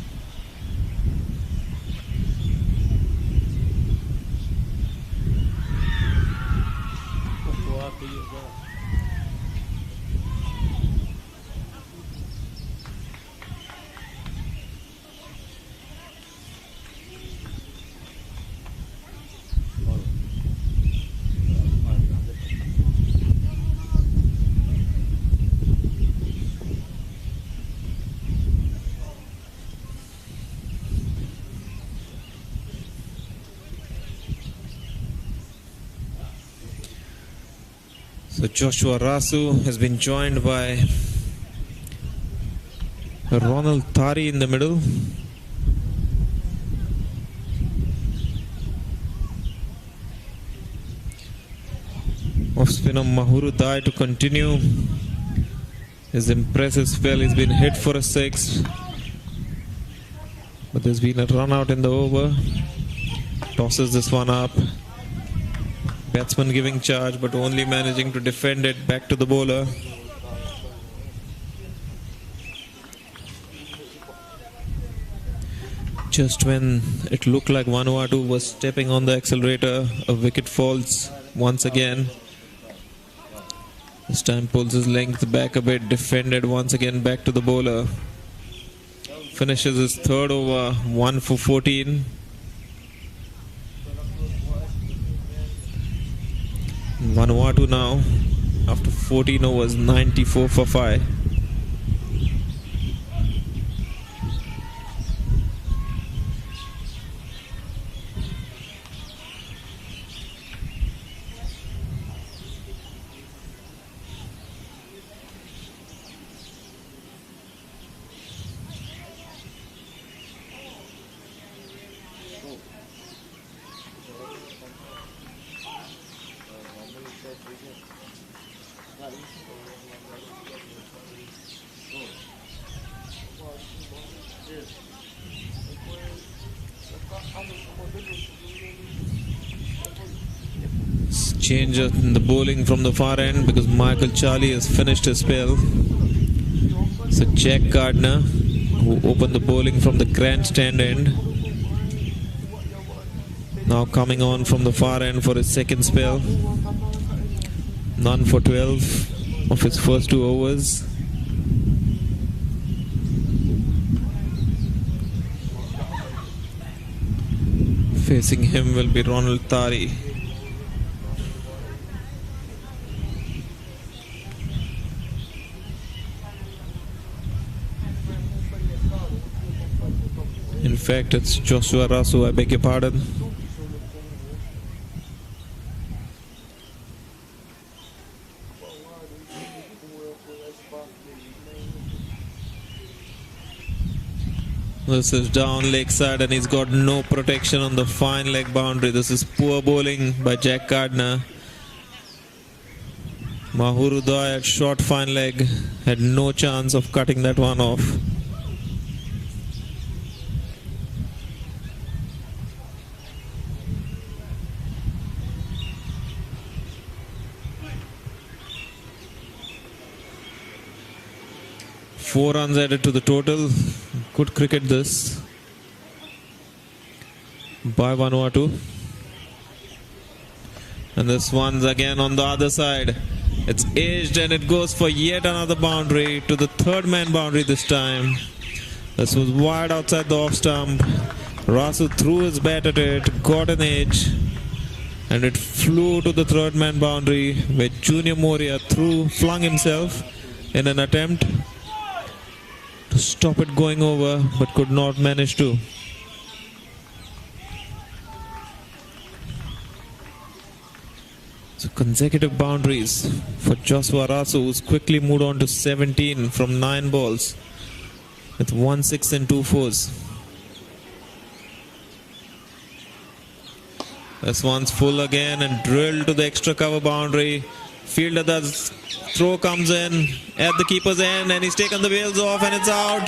So Joshua Rasu has been joined by Ronald Thari in the middle. Off spinner Mahuru Dai to continue his impressive spell. He's been hit for a 6, but there's been a run out in the over. Tosses this one up. Batsman giving charge, but only managing to defend it back to the bowler. Just when it looked like Vanuatu was stepping on the accelerator, a wicket falls once again. This time pulls his length back a bit, defended once again back to the bowler. Finishes his third over, 1 for 14. Vanuatu now, after 14 overs, 94 for 5. Change in the bowling from the far end because Michael Charlie has finished his spell. So Jack Gardner, who opened the bowling from the grandstand end, now coming on from the far end for his second spell. None for 12 of his first 2 overs. Facing him will be Ronald Tari. In fact, it's Joshua Rasu, I beg your pardon. This is down leg side and he's got no protection on the fine leg boundary. This is poor bowling by Jack Gardner. Mahurudaya at short fine leg had no chance of cutting that one off. Four runs added to the total. Good cricket this by Vanuatu. And this one's again on the other side. It's edged and it goes for yet another boundary to the third man boundary this time. This was wide outside the off stump. Rasu threw his bat at it, got an edge, and it flew to the third man boundary where Junior Moria flung himself in an attempt to stop it going over, but could not manage to. So consecutive boundaries for Joshua Rasu, who's quickly moved on to 17 from 9 balls with 1 6 and 2 4s. This one's full again and drilled to the extra cover boundary. Fielder does throw, comes in at the keeper's end and he's taken the bails off and it's out.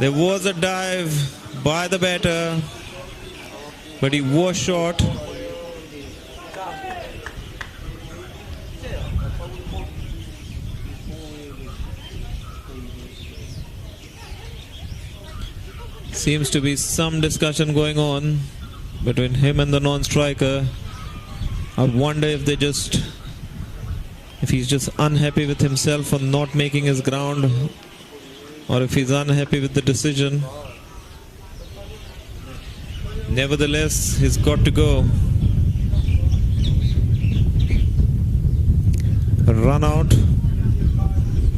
There was a dive by the batter, but he was short. Seems to be some discussion going on between him and the non-striker. I wonder if he's just unhappy with himself for not making his ground, or if he's unhappy with the decision. Nevertheless, he's got to go. A run out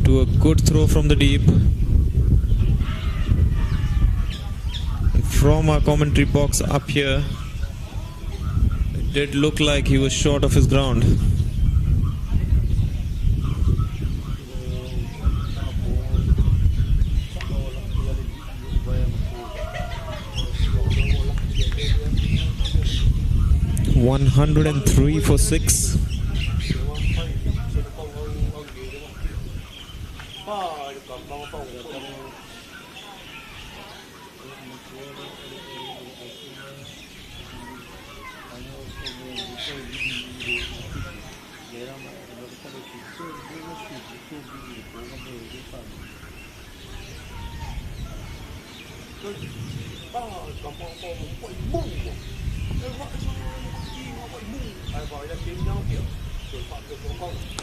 to a good throw from the deep. And from our commentary box up here, it did look like he was short of his ground. $103 for 6.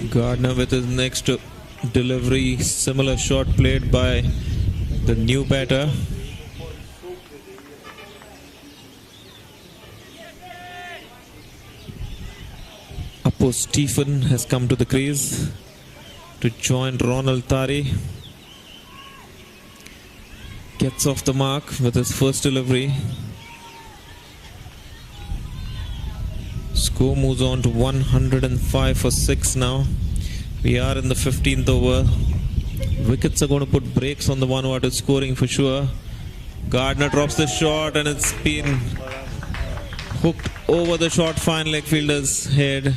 Gardner with his next delivery, similar shot played by the new batter. Apo Stephen has come to the crease to join Ronald Tari. Gets off the mark with his first delivery. Score moves on to 105 for 6 now. We are in the 15th over. Wickets are going to put brakes on the Vanuatu scoring for sure. Gardner drops the shot and it's been hooked over the short fine leg fielder's head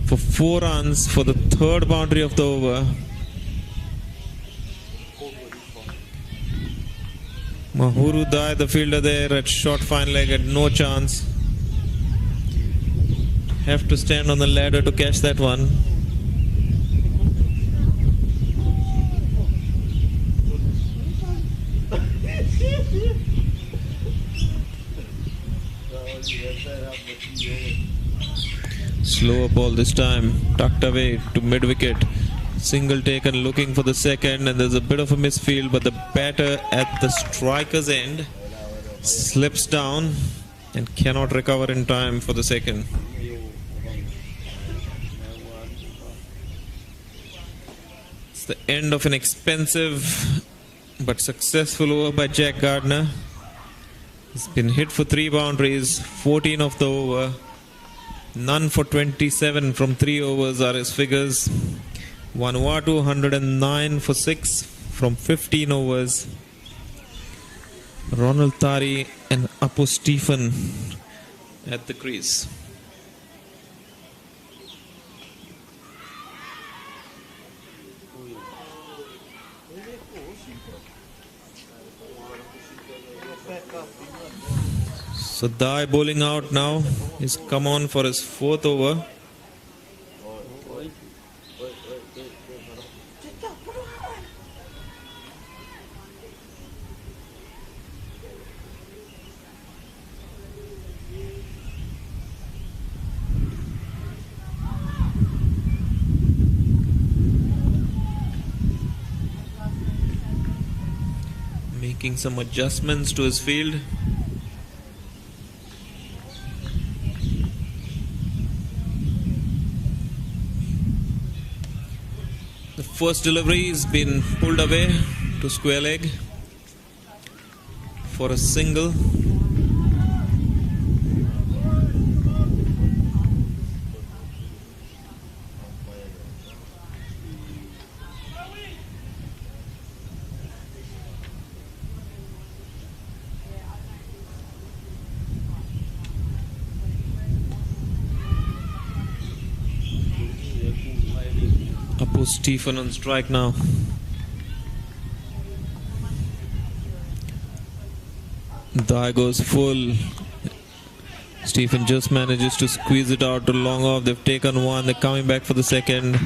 for 4 runs for the third boundary of the over. Mahurudaya, the fielder there at short fine leg, had no chance. have to stand on the ladder to catch that one. Slower ball this time, tucked away to mid-wicket. Single taken, looking for the second, and there's a bit of a misfield, but the batter at the striker's end slips down and cannot recover in time for the second. It's the end of an expensive but successful over by Jack Gardner. He's been hit for 3 boundaries, 14 of the over. None for 27 from 3 overs are his figures. Vanuatu 109 for 6 from 15 overs. Ronald Tari and Apu Stephen at the crease. So Dai bowling out now. He's come on for his 4th over. Making some adjustments to his field. The first delivery has been pulled away to square leg for a single. Apu Stephen on strike now. Dai goes full. Stephen just manages to squeeze it out to long off. They've taken one. They're coming back for the second.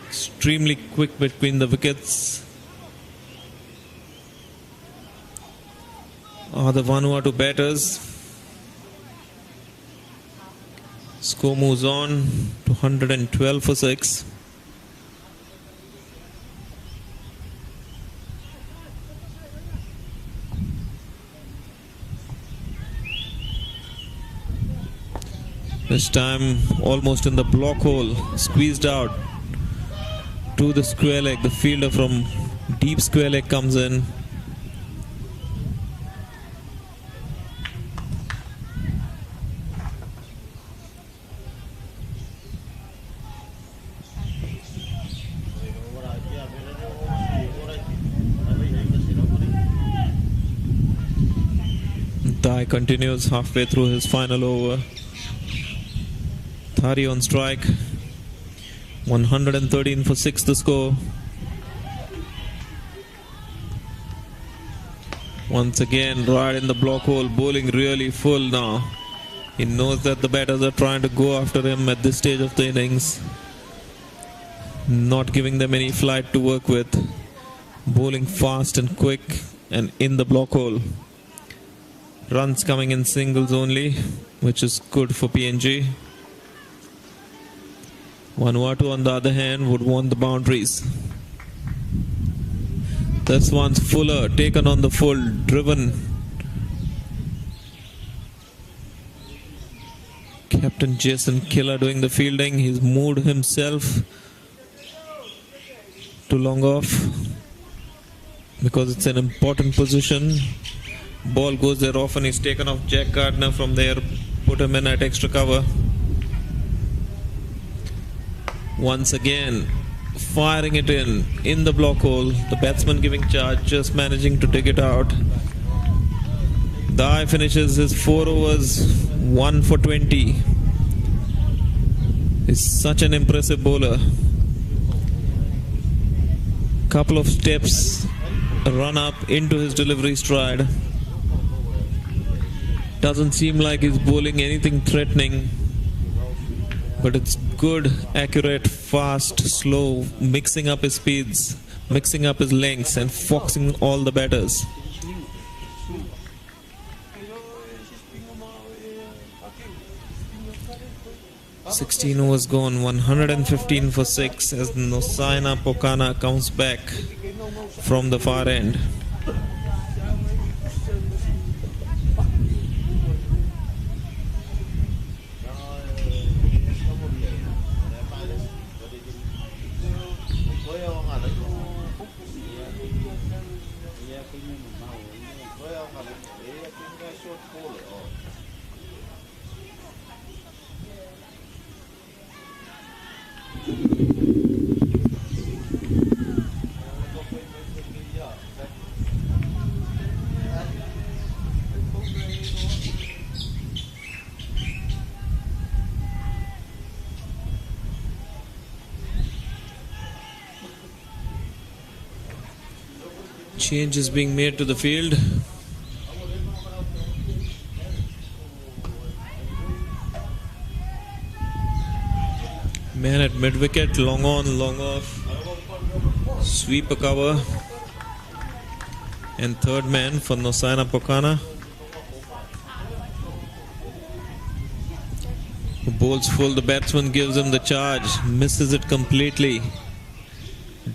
Extremely quick between the wickets are the Vanuatu batters. Score moves on to 112 for 6. This time almost in the block hole, squeezed out to the square leg. The fielder from deep square leg comes in. Dai continues halfway through his final over. Thari on strike. 113 for 6 the score. Once again right in the block hole, bowling really full now. He knows that the batters are trying to go after him at this stage of the innings. Not giving them any flight to work with. Bowling fast and quick and in the block hole. Runs coming in singles only, which is good for PNG. Vanuatu, on the other hand, would want the boundaries. This one's fuller, taken on the full, driven. Captain Jason Killer doing the fielding. He's moved himself to long off because it's an important position. Ball goes there often. He's taken off Jack Gardner from there, put him in at extra cover. Once again, firing it in the block hole. The batsman giving charge, just managing to dig it out. Dai finishes his 4 overs, 1 for 20. He's such an impressive bowler. Couple of steps, run up into his delivery stride. Doesn't seem like he's bowling anything threatening, but it's good, accurate, fast, slow, mixing up his speeds, mixing up his lengths and foxing all the batters. 16 overs gone, 115 for 6 as Nosaina Pokana comes back from the far end. Change is being made to the field. Man at mid-wicket, long on, long off. Sweep a cover. And third man for Nosaina Pokana, who bowls full. The batsman gives him the charge, misses it completely.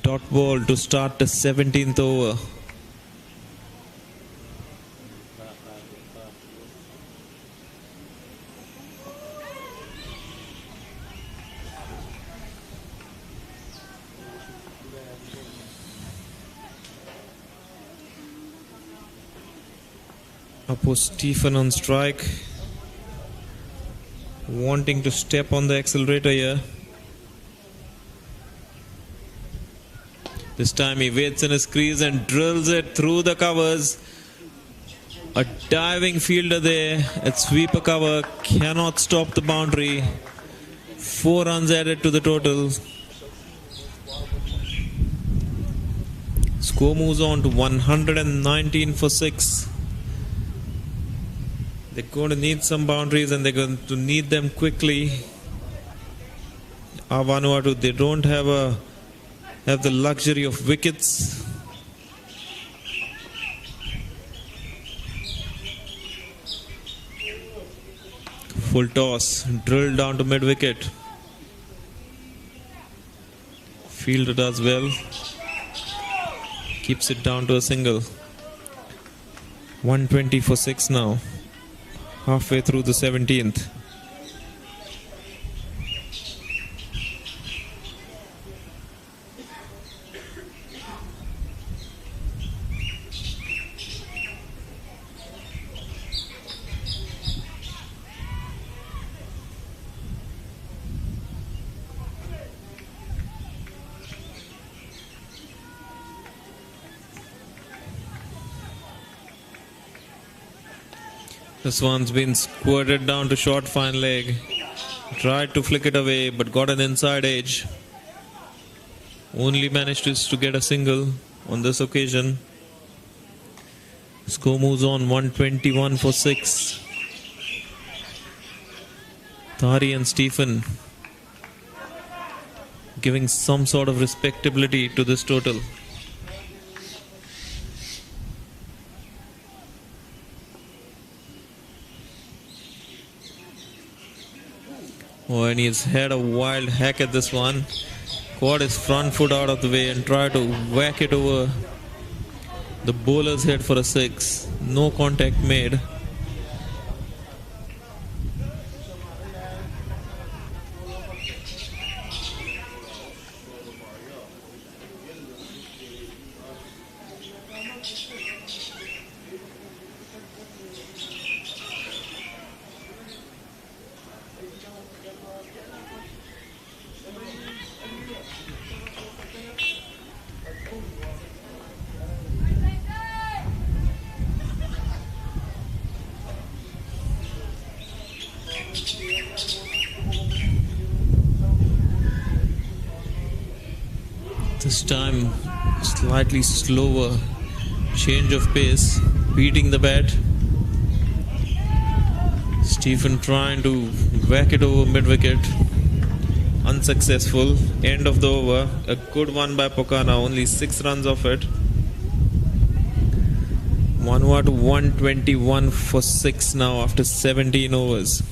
Dot ball to start the 17th over. Apo Stephen on strike, wanting to step on the accelerator here. This time he waits in his crease and drills it through the covers. A diving fielder there at sweeper cover cannot stop the boundary. 4 runs added to the total. Score moves on to 119 for 6. They're going to need some boundaries and they're going to need them quickly. Vanuatu, they don't have the luxury of wickets. Full toss, drilled down to mid-wicket. Fielder does well. Keeps it down to a single. 120 for 6 now. Halfway through the 17th. This one's been squirted down to short fine leg. Tried to flick it away but got an inside edge. Only managed to get a single on this occasion. Score moves on 121 for 6. Thari and Stephen giving some sort of respectability to this total. Oh, and he's had a wild hack at this one. Caught his front foot out of the way and tried to whack it over the bowler's head for a 6. No contact made. This time slightly slower, change of pace, beating the bat. Stephen trying to whack it over mid-wicket. Unsuccessful. End of the over. A good one by Pokana. Only 6 runs off it. Vanuatu 121 for 6 now after 17 overs.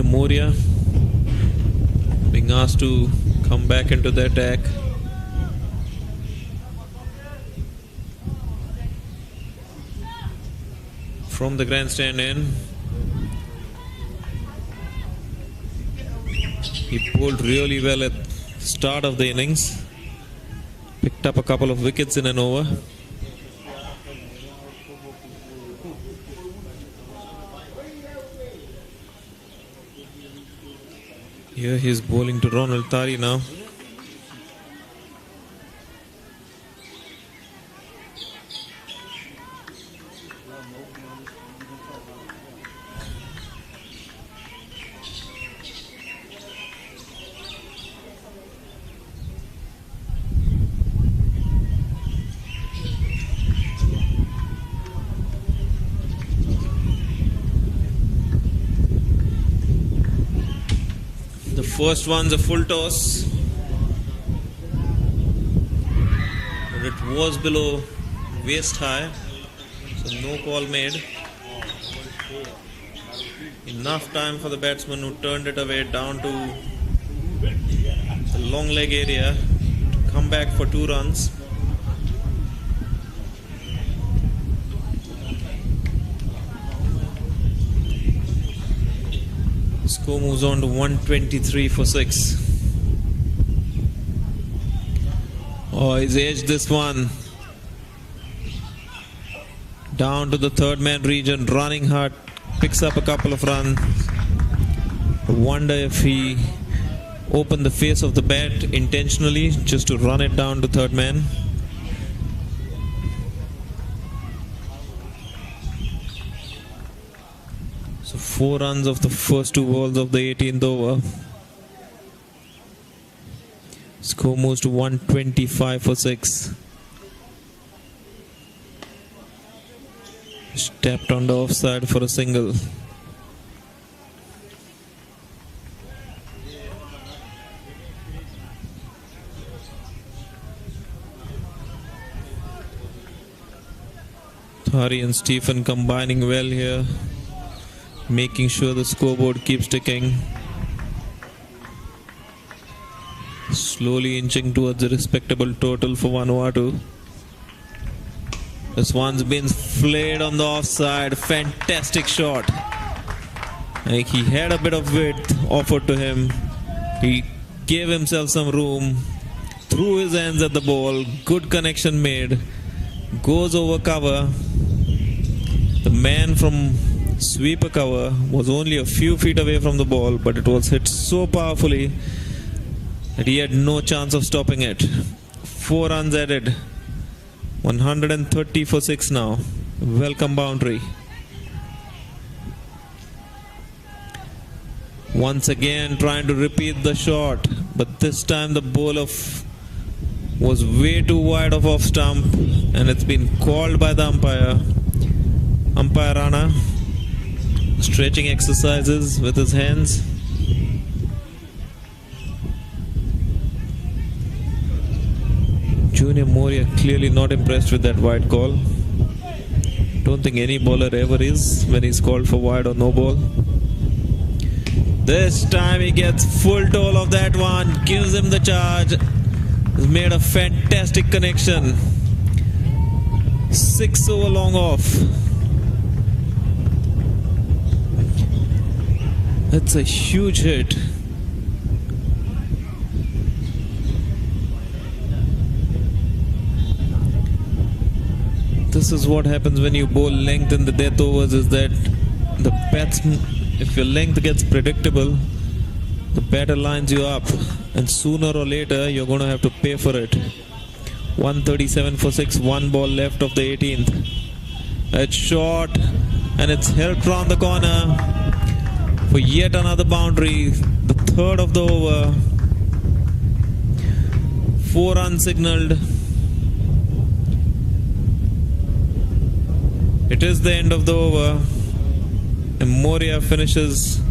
Moria being asked to come back into the attack. From the grandstand in, he bowled really well at the start of the innings. Picked up a couple of wickets in an over. Here he is bowling to Ronald Tari now. First one's a full toss, but it was below waist high, so no call made. Enough time for the batsman who turned it away down to the long leg area to come back for 2 runs. Score moves on to 123 for 6. Oh, he's edged this one. Down to the third man region, running hard, picks up a couple of runs. I wonder if he opened the face of the bat intentionally just to run it down to third man. So 4 runs of the first 2 balls of the 18th over. Score moves to 125 for 6. Stepped on the offside for a single. Tari and Stephen combining well here, making sure the scoreboard keeps ticking. Slowly inching towards a respectable total for Vanuatu. This one's been flayed on the offside. Fantastic shot. Like he had a bit of width offered to him. He gave himself some room. Threw his hands at the ball. Good connection made. Goes over cover. The man from sweeper cover was only a few feet away from the ball, but it was hit so powerfully that he had no chance of stopping it. 4 runs added. 130 for 6 now. Welcome boundary. Once again trying to repeat the shot, but this time the bowler was way too wide of off stump, and it's been called by the umpire. Umpire Rana stretching exercises with his hands. Junior Moria clearly not impressed with that wide call. Don't think any bowler ever is when he's called for wide or no ball. This time he gets full toll of that one, gives him the charge. He's made a fantastic connection. 6 over long off. That's a huge hit. This is what happens when you bowl length in the death overs, is that the batsman, if your length gets predictable, The batter lines you up, and sooner or later you're going to have to pay for it. 137 for 6, 1 ball left of the 18th. It's short, and it's helped round the corner for yet another boundary. The third of the over. 4 unsignaled. It is the end of the over, and Moria finishes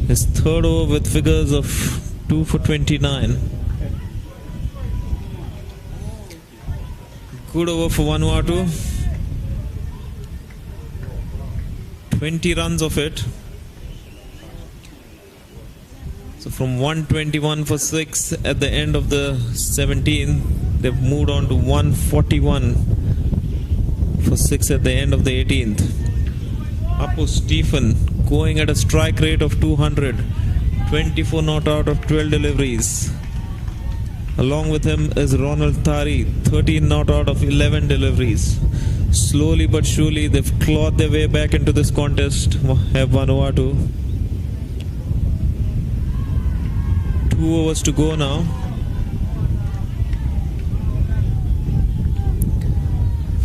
his third over with figures of 2 for 29. Good over for Vanuatu. 20 runs of it. So from 121 for 6 at the end of the 17th, they've moved on to 141 for 6 at the end of the 18th. Apu Stephen going at a strike rate of 200, 24 not out of 12 deliveries. Along with him is Ronald Tari, 13 not out of 11 deliveries. Slowly but surely they've clawed their way back into this contest. Have Vanuatu. 2 overs to go now.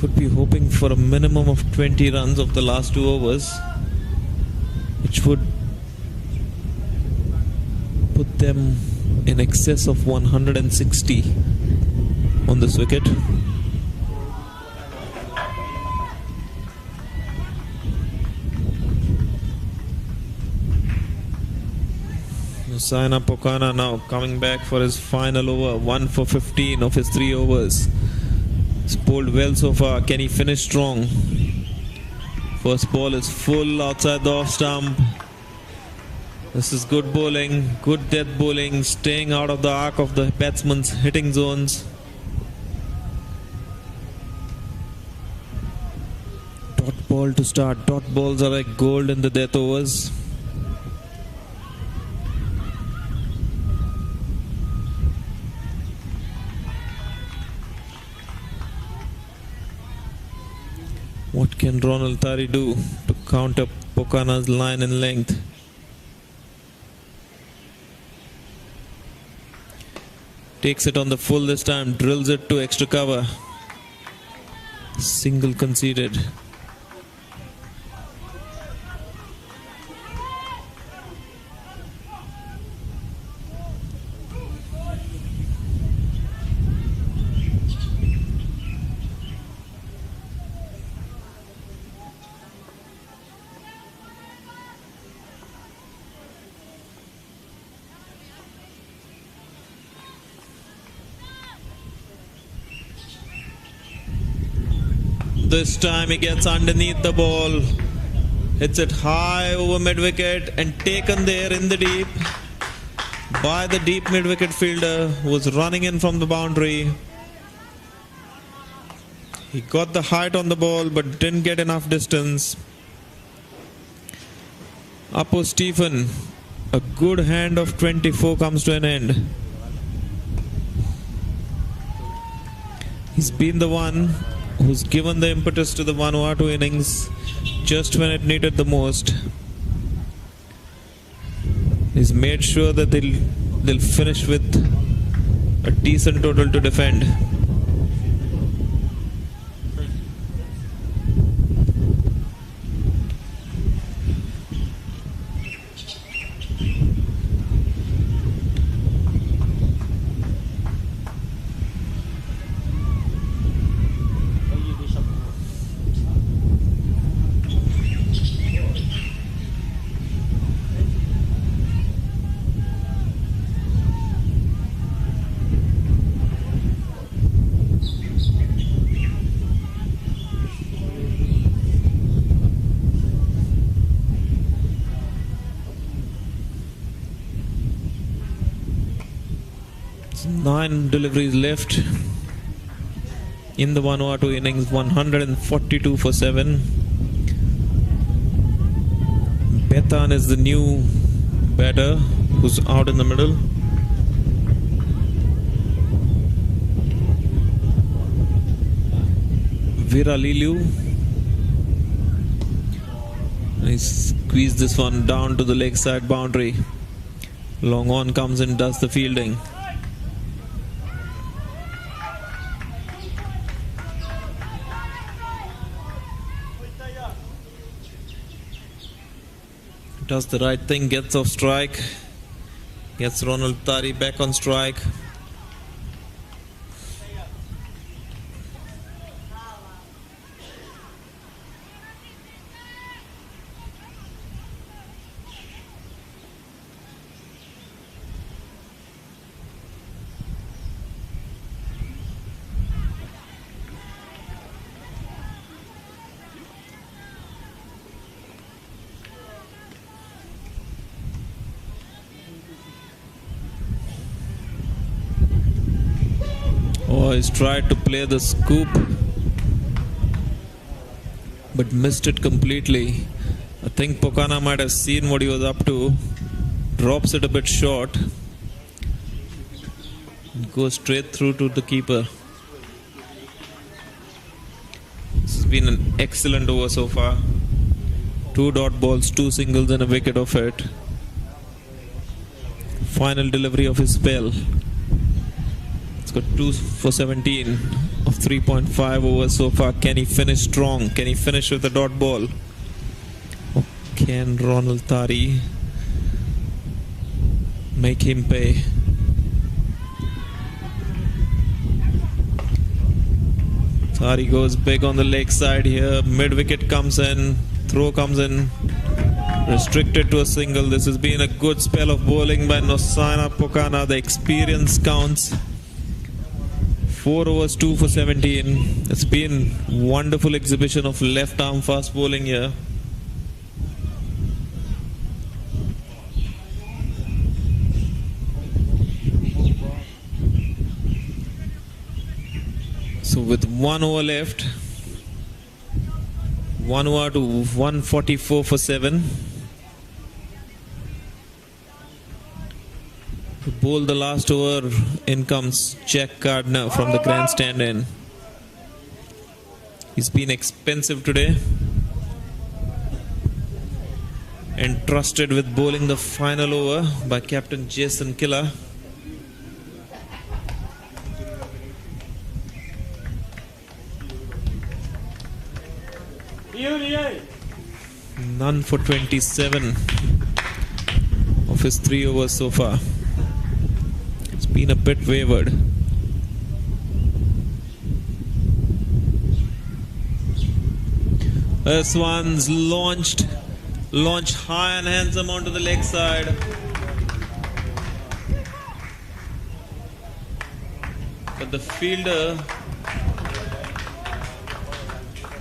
Would be hoping for a minimum of 20 runs of the last 2 overs, which would put them in excess of 160 on this wicket. Nusaina Pokana now coming back for his final over, 1 for 15 of his 3 overs. He's bowled well so far. Can he finish strong? First ball is full outside the off stump. This is good bowling, good death bowling, staying out of the arc of the batsman's hitting zones. Dot ball to start. Dot balls are like gold in the death overs. What can Ronald Tari do to counter Pokana's line and length? Takes it on the full this time, drills it to extra cover. Single conceded. This time he gets underneath the ball, hits it high over mid-wicket and taken there in the deep by the deep mid-wicket fielder who was running in from the boundary. He got the height on the ball but didn't get enough distance. Apu Stephen, a good hand of 24 comes to an end. He's been the one who's given the impetus to the Vanuatu innings just when it needed the most. He's made sure that they'll finish with a decent total to defend. Nine deliveries left in the Vanuatu innings, 142 for 7. Bethan is the new batter who's out in the middle. Viralilu. He squeezed this one down to the leg side boundary. Long on comes in, does the fielding. Does the right thing, gets off strike. Gets Ronald Tari back on strike. Oh, he's tried to play the scoop, but missed it completely. I think Pokana might have seen what he was up to. Drops it a bit short. Goes straight through to the keeper. This has been an excellent over so far. 2 dot balls, 2 singles and a wicket of it. Final delivery of his spell. It's got 2 for 17 of 3.5 overs so far. Can he finish strong? Can he finish with a dot ball? Or can Ronald Tari make him pay? Tari goes big on the leg side here. Mid wicket comes in. Throw comes in. Restricted to a single. This has been a good spell of bowling by Nosana Pokana. The experience counts. 4 overs, 2 for 17. It's been wonderful exhibition of left arm fast bowling here. So with 1 over left, Vanuatu 144 for 7. To bowl the last over, in comes Jack Gardner from the grandstand end. He's been expensive today. Entrusted with bowling the final over by Captain Jason Killer. None for 27 of his 3 overs so far. It's been a bit wavered. This one's launched high and handsome onto the leg side. But the fielder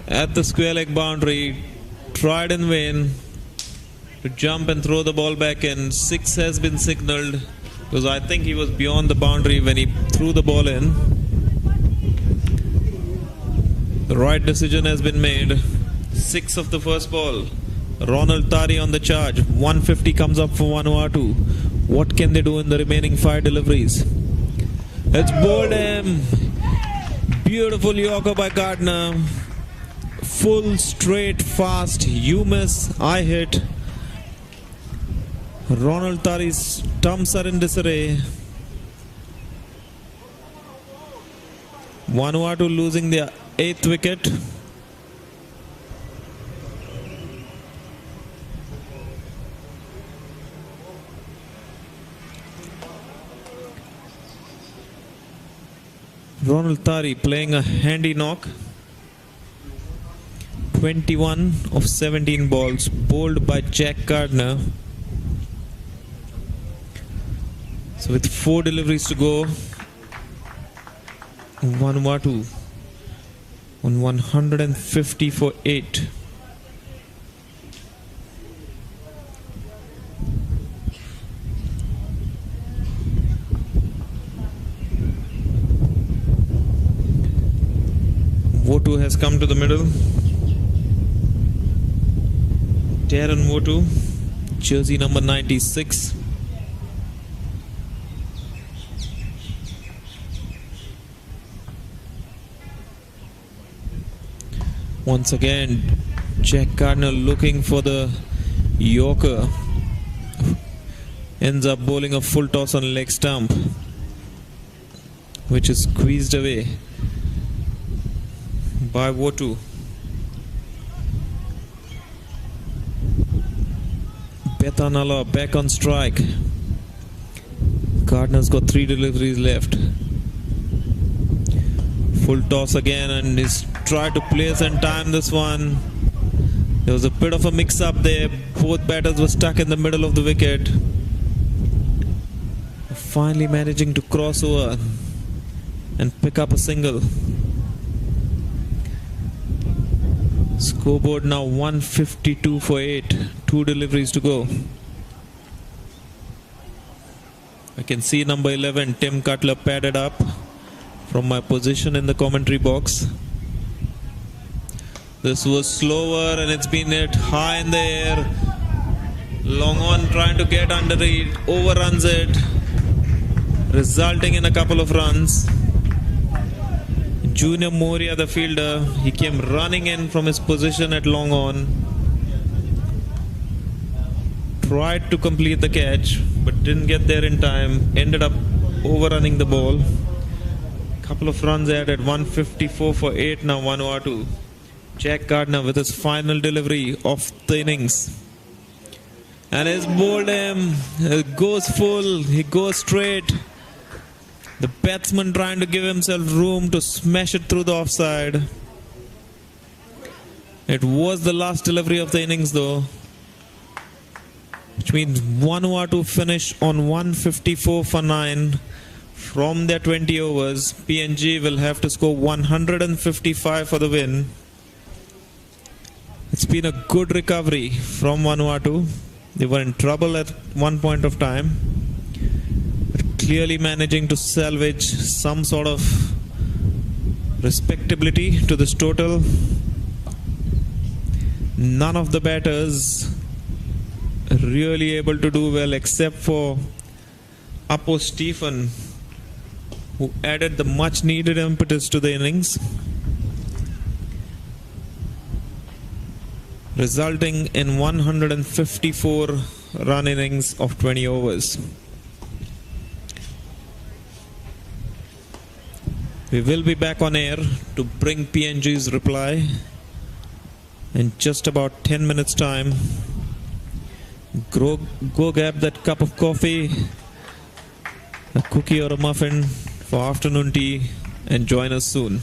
at the square leg boundary tried in vain to jump and throw the ball back in. 6 has been signalled because I think he was beyond the boundary when he threw the ball in. The right decision has been made. 6 of the first ball. Ronald Tari on the charge. 150 comes up for Vanuatu. What can they do in the remaining 5 deliveries? It's bowled him. Beautiful Yorker by Gardner. Full, straight, fast. You miss, I hit. Ronald Tari's stumps are in disarray. Vanuatu losing their 8th wicket. Ronald Tari playing a handy knock. 21 of 17 balls bowled by Jack Gardner. So with 4 deliveries to go, Vanuatu on 150 for 8. Votu has come to the middle. Darren Votu, jersey number 96. Once again, Jack Gardner looking for the Yorker. ends up bowling a full toss on leg stump, which is squeezed away by Vanuatu. Betanala back on strike. Gardner's got 3 deliveries left. Full toss again, and he's tried to place and time this one. There was a bit of a mix-up there. Both batters were stuck in the middle of the wicket. Finally managing to cross over and pick up a single. Scoreboard now 152 for 8. 2 deliveries to go. I can see number 11, Tim Cutler, padded up from my position in the commentary box. This was slower and it's been hit high in the air. Long on trying to get under it, overruns it, resulting in a couple of runs. Junior Moria, the fielder, he came running in from his position at long on. Tried to complete the catch, but didn't get there in time. Ended up overrunning the ball. Couple of runs added, 154 for 8 now, Vanuatu. Jack Gardner with his final delivery of the innings. And he's bowled him. It goes full, he goes straight. The batsman trying to give himself room to smash it through the offside. It was the last delivery of the innings though, which means Vanuatu finish on 154 for 9 from their 20 overs. PNG will have to score 155 for the win. It's been a good recovery from Vanuatu. They were in trouble at one point of time, but clearly managing to salvage some sort of respectability to this total. None of the batters really able to do well except for Apo Stephen, who added the much needed impetus to the innings, resulting in 154 run innings of 20 overs. We will be back on air to bring PNG's reply in just about 10 minutes time. Go grab that cup of coffee, a cookie or a muffin for afternoon tea, and join us soon.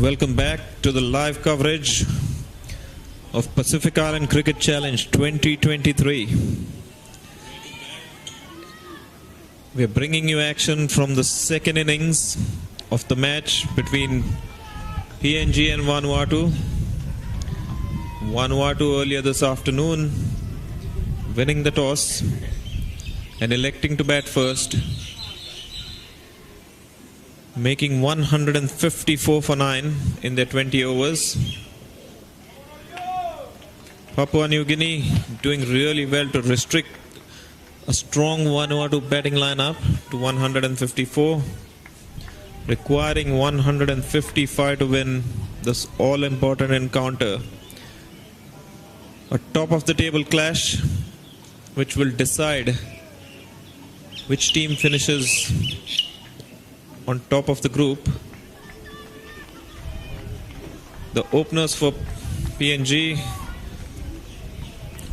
Welcome back to the live coverage of Pacific Island Cricket Challenge 2023. We are bringing you action from the second innings of the match between PNG and Vanuatu. Vanuatu earlier this afternoon winning the toss and electing to bat first, making 154 for 9 in their 20 overs. Papua New Guinea doing really well to restrict a strong Vanuatu batting lineup to 154, requiring 155 to win this all-important encounter. A top-of-the-table clash which will decide which team finishes on top of the group. The openers for PNG,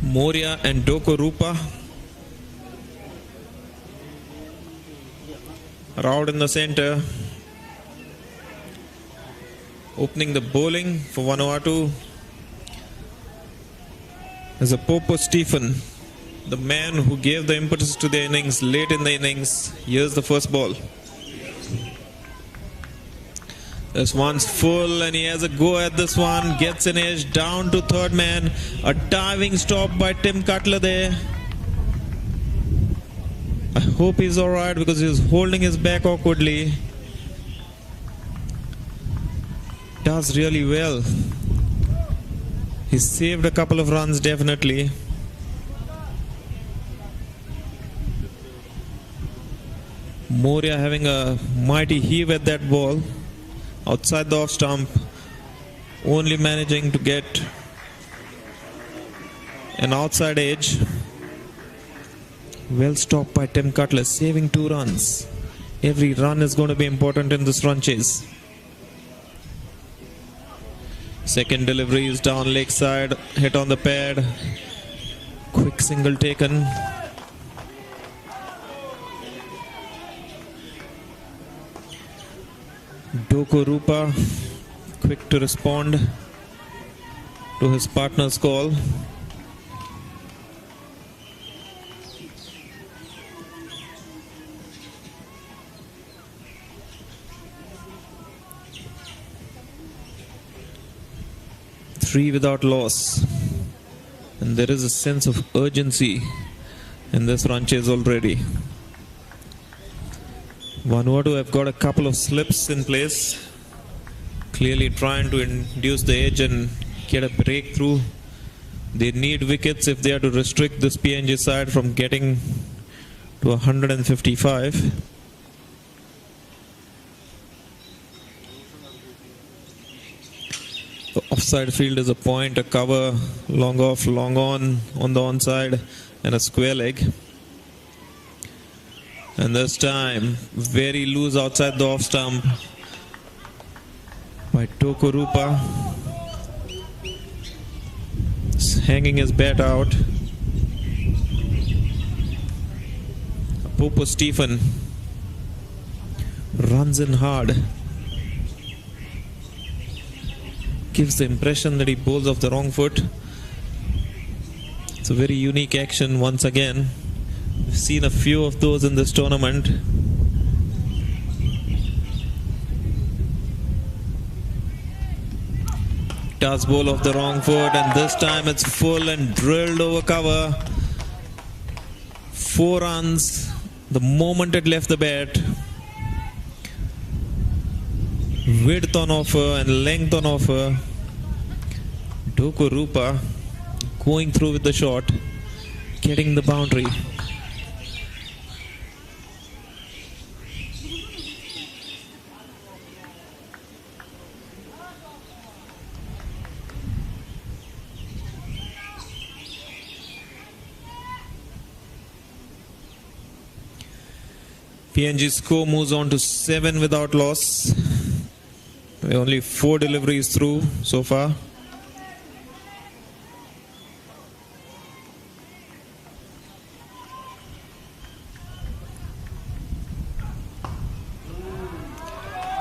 Moria and Doko Rupa, are out in the center. Opening the bowling for Vanuatu is a Popo Stephen, the man who gave the impetus to the innings late in the innings. Here's the first ball. This one's full and he has a go at this one. Gets an edge down to third man. A diving stop by Tim Cutler there. I hope he's alright because he's holding his back awkwardly. Does really well. He saved a couple of runs definitely. Moria having a mighty heave at that ball outside the off stump, only managing to get an outside edge. Well stopped by Tim Cutler, saving 2 runs. Every run is going to be important in this run chase. Second delivery is down leg side, hit on the pad. Quick single taken. Doko Rupa quick to respond to his partner's call. Three without loss, and there is a sense of urgency in this run chase already. Vanuatu have got a couple of slips in place, clearly trying to induce the edge and get a breakthrough. They need wickets if they are to restrict this PNG side from getting to 155. The offside field is a point, a cover, long off, long on the onside, and a square leg. And this time, very loose outside the off stump by Tokorupa. Hanging his bat out. Popo Stephen runs in hard. Gives the impression that he bowls off the wrong foot. It's a very unique action once again. We've seen a few of those in this tournament. Does bowl off the wrong foot, and this time it's full and drilled over cover. 4 runs the moment it left the bat. Width on offer and length on offer. Doko Rupa going through with the shot, getting the boundary. PNG score moves on to 7 without loss. We're only 4 deliveries through so far.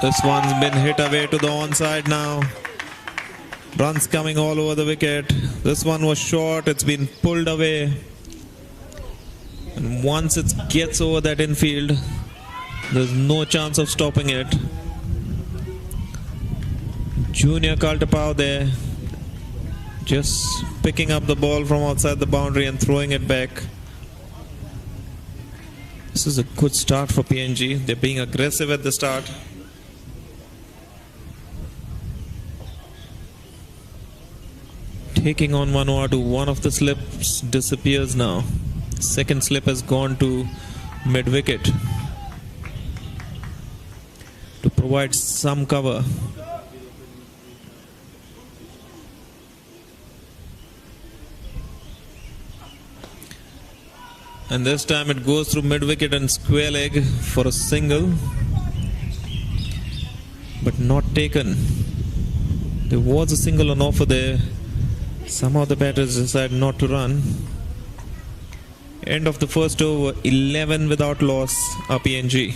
This one's been hit away to the onside now. Runs coming all over the wicket. This one was short. It's been pulled away. And once it gets over that infield, there's no chance of stopping it. Junior Kaltapau there, just picking up the ball from outside the boundary and throwing it back. This is a good start for PNG. They're being aggressive at the start. Taking on Vanuatu, one of the slips disappears now. Second slip has gone to mid-wicket to provide some cover. And this time it goes through mid-wicket and square leg for a single, but not taken. There was a single on offer there. Somehow the batters decided not to run. End of the first over, 11 without loss are PNG.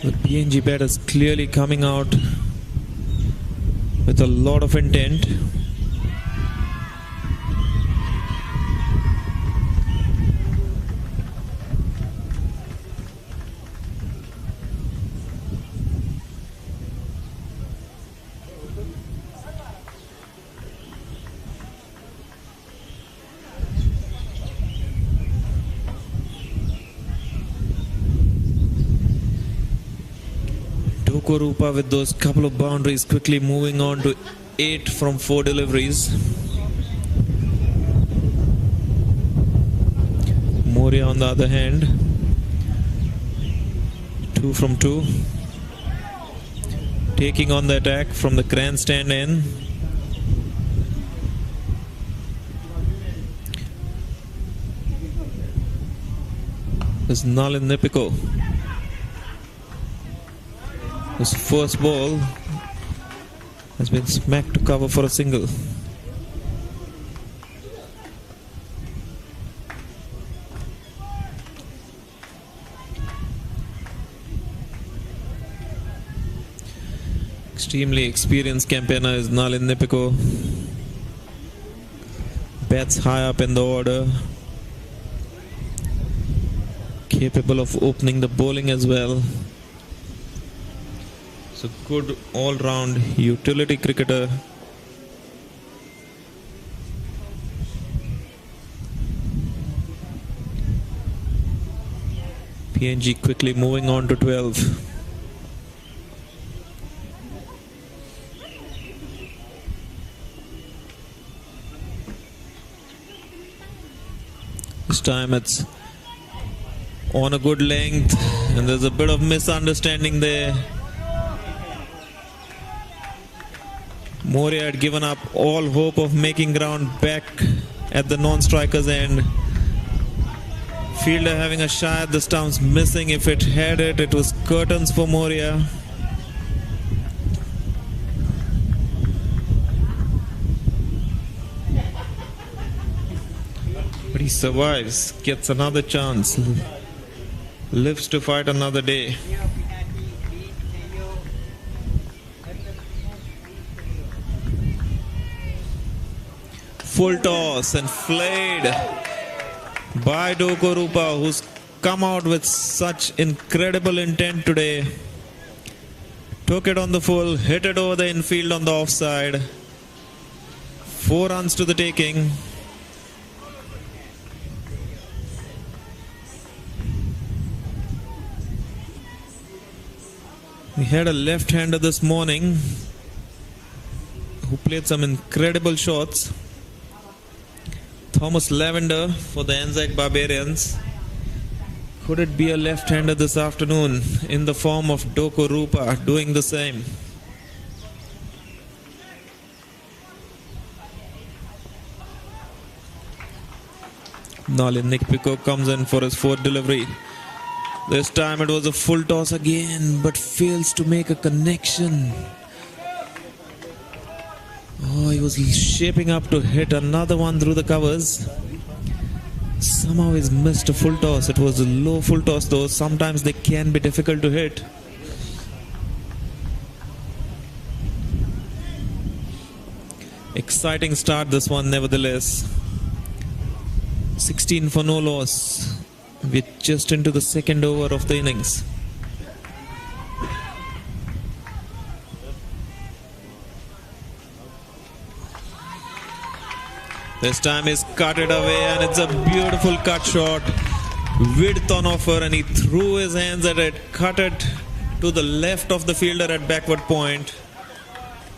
The PNG batters clearly coming out with a lot of intent. Doko Rupa with those couple of boundaries, quickly moving on to 8 from 4 deliveries. Moria on the other hand, 2 from 2. Taking on the attack from the grandstand end. This Nalin Nipiko. His first ball has been smacked to cover for a single. Extremely experienced campaigner is Nalin Nipiko. Bats high up in the order. Capable of opening the bowling as well. So good all-round utility cricketer. PNG quickly moving on to 12. This time it's on a good length and there's a bit of misunderstanding there. Moria had given up all hope of making ground back at the non-striker's end. Fielder having a shot, the stumps missing. If it had it, it was curtains for Moria. But he survives, gets another chance, lives to fight another day. Full toss and flayed by Doko Rupa, who's come out with such incredible intent today. Took it on the full, hit it over the infield on the offside. 4 runs to the taking. We had a left-hander this morning who played some incredible shots. Thomas Lavender for the Anzac Barbarians. Could it be a left-hander this afternoon in the form of Doko Rupa doing the same? Nalin Nipiko comes in for his 4th delivery. This time it was a full toss again, but fails to make a connection. Oh, he was shaping up to hit another one through the covers. Somehow he's missed a full toss. It was a low full toss though. Sometimes they can be difficult to hit. Exciting start this one nevertheless. 16 for no loss. We're just into the 2nd over of the innings. This time he's cut it away and it's a beautiful cut shot. Width on offer and he threw his hands at it, cut it to the left of the fielder at backward point.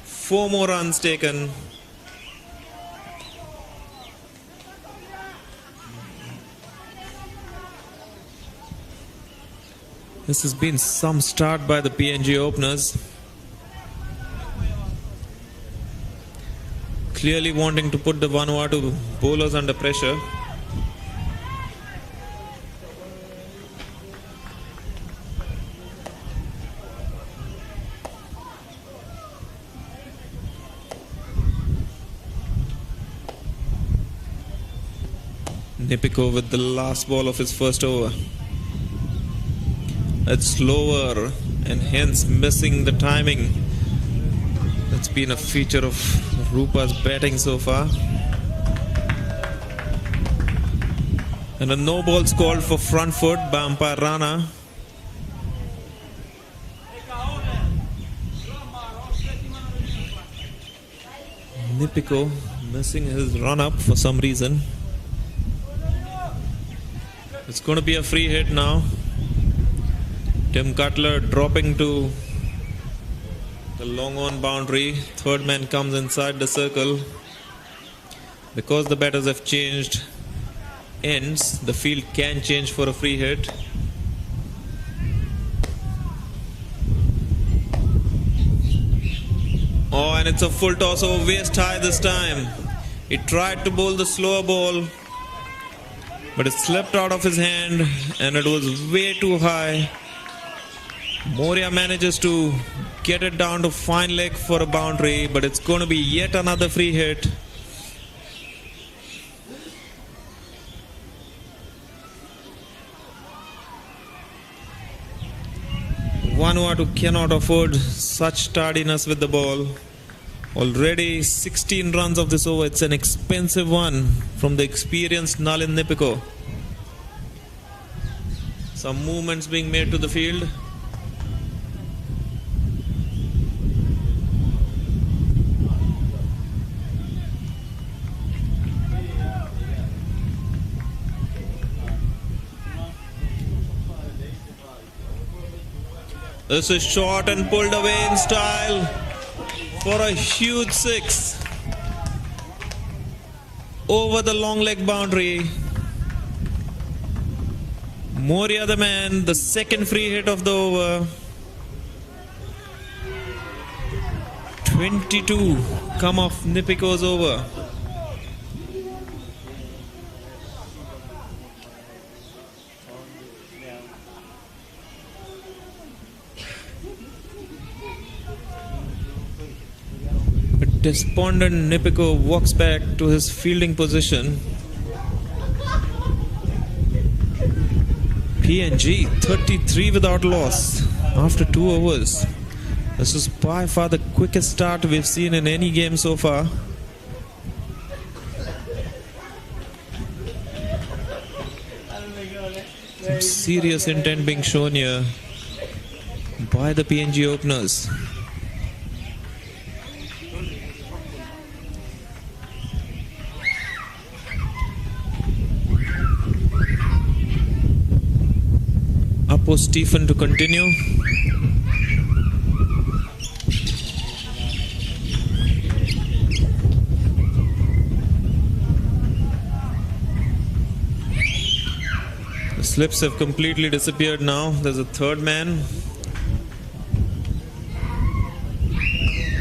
4 more runs taken. This has been some start by the PNG openers. Clearly wanting to put the Vanuatu bowlers under pressure. Nipiko with the last ball of his first over. It's slower and hence missing the timing. That's been a feature of Rupa's batting so far. And a no balls called for front foot by umpire Rana. Nipiko missing his run up for some reason. It's going to be a free hit now. Tim Cutler dropping to The long on boundary. Third man comes inside the circle. Because the batters have changed ends, the field can change for a free hit. Oh, and it's a full toss over waist high this time. He tried to bowl the slower ball, but it slipped out of his hand and it was way too high. Moria manages to get it down to fine leg for a boundary, but it's going to be yet another free hit. Vanuatu cannot afford such tardiness with the ball. Already 16 runs of this over. It's an expensive one from the experienced Nalin Nipiko. Some movements being made to the field. This is short and pulled away in style for a huge six over the long leg boundary. Moria the man, the second free hit of the over. 22 come off Nipiko's over. Despondent Nipiko walks back to his fielding position. PNG 33 without loss after 2 overs. This is by far the quickest start we've seen in any game so far. Some serious intent being shown here by the PNG openers. Apo Stephen to continue. The slips have completely disappeared now. There's a third man.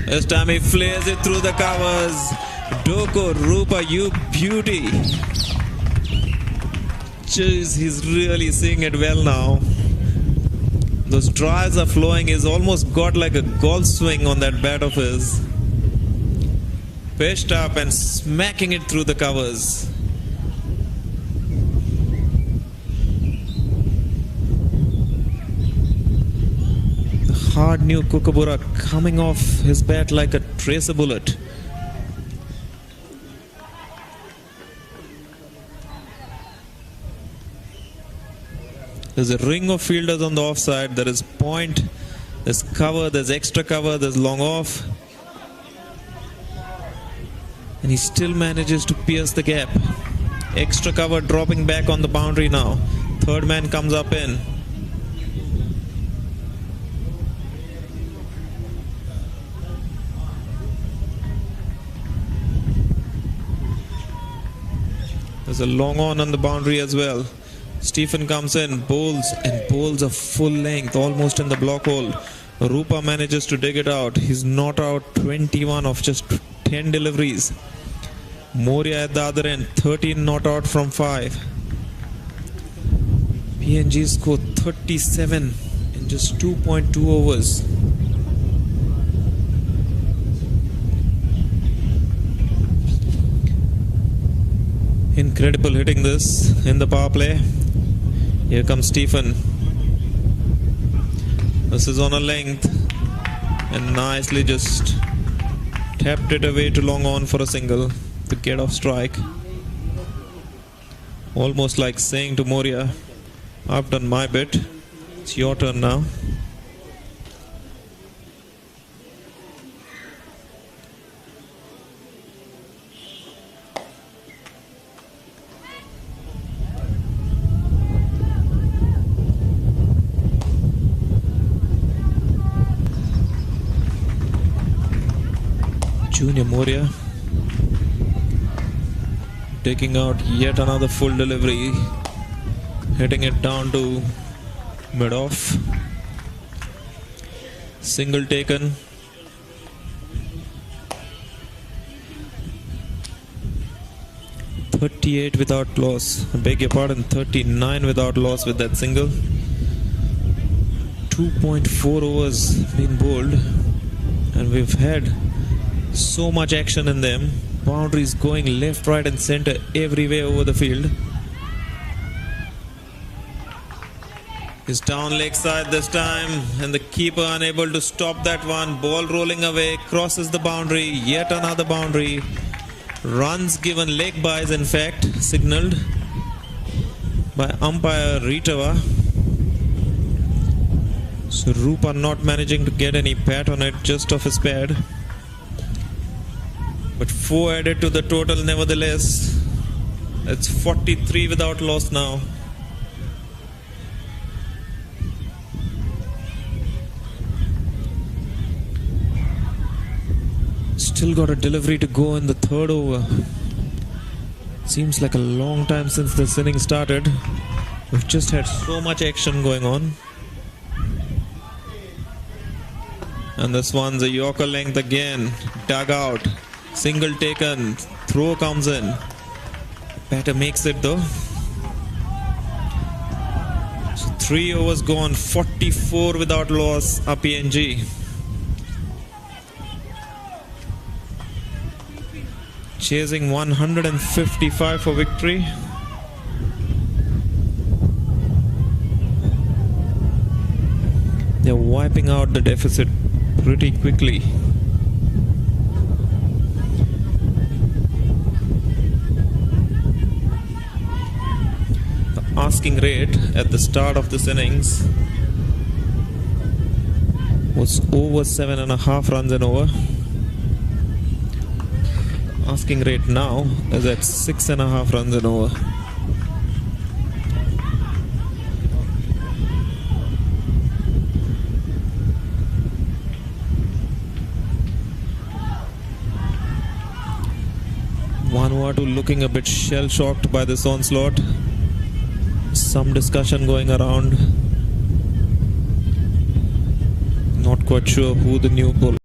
This time he flares it through the covers. Doko Rupa, you beauty. Jeez, he's really seeing it well now. Those drives are flowing. He's almost got like a golf swing on that bat of his. Pitched up and smacking it through the covers. The hard new Kookaburra coming off his bat like a tracer bullet. There's a ring of fielders on the offside. There is point, there's cover, there's extra cover, there's long off. And he still manages to pierce the gap. Extra cover dropping back on the boundary now. Third man comes up in. There's a long on the boundary as well. Stephen comes in, bowls a full length, almost in the block hole. Rupa manages to dig it out. He's not out 21 of just 10 deliveries. Moria at the other end, 13 not out from 5. PNG scored 37 in just 2.2 overs. Incredible hitting this in the power play. Here comes Stephen. This is on a length and nicely just tapped it away to long on for a single to get off strike. Almost like saying to Moria, I've done my bit, it's your turn now. Junior Moria taking out yet another full delivery, hitting it down to mid-off. Single taken. .38 without loss. I beg your pardon, 39 without loss with that single. 2.4 overs been bowled, and we've had so much action in them. Boundaries going left, right and centre everywhere over the field. He's down leg side this time, and the keeper unable to stop that one. Ball rolling away, crosses the boundary, yet another boundary. Runs given, leg byes in fact, signalled by umpire Ritava. So Rupa not managing to get any pat on it, just off his pad. But 4 added to the total nevertheless. It's 43 without loss now. Still got a delivery to go in the third over. Seems like a long time since this inning started. We've just had so much action going on. And this one's a Yorker length again. Dug out. Single taken. Throw comes in. Batter makes it though. So 3 overs gone. 44 without loss. RPNG. Chasing 155 for victory. They're wiping out the deficit pretty quickly. The asking rate at the start of this innings was over 7.5 runs an over. Asking rate now is at 6.5 runs an over. Vanuatu looking a bit shell-shocked by this onslaught. Some discussion going around. Not quite sure who the new bowler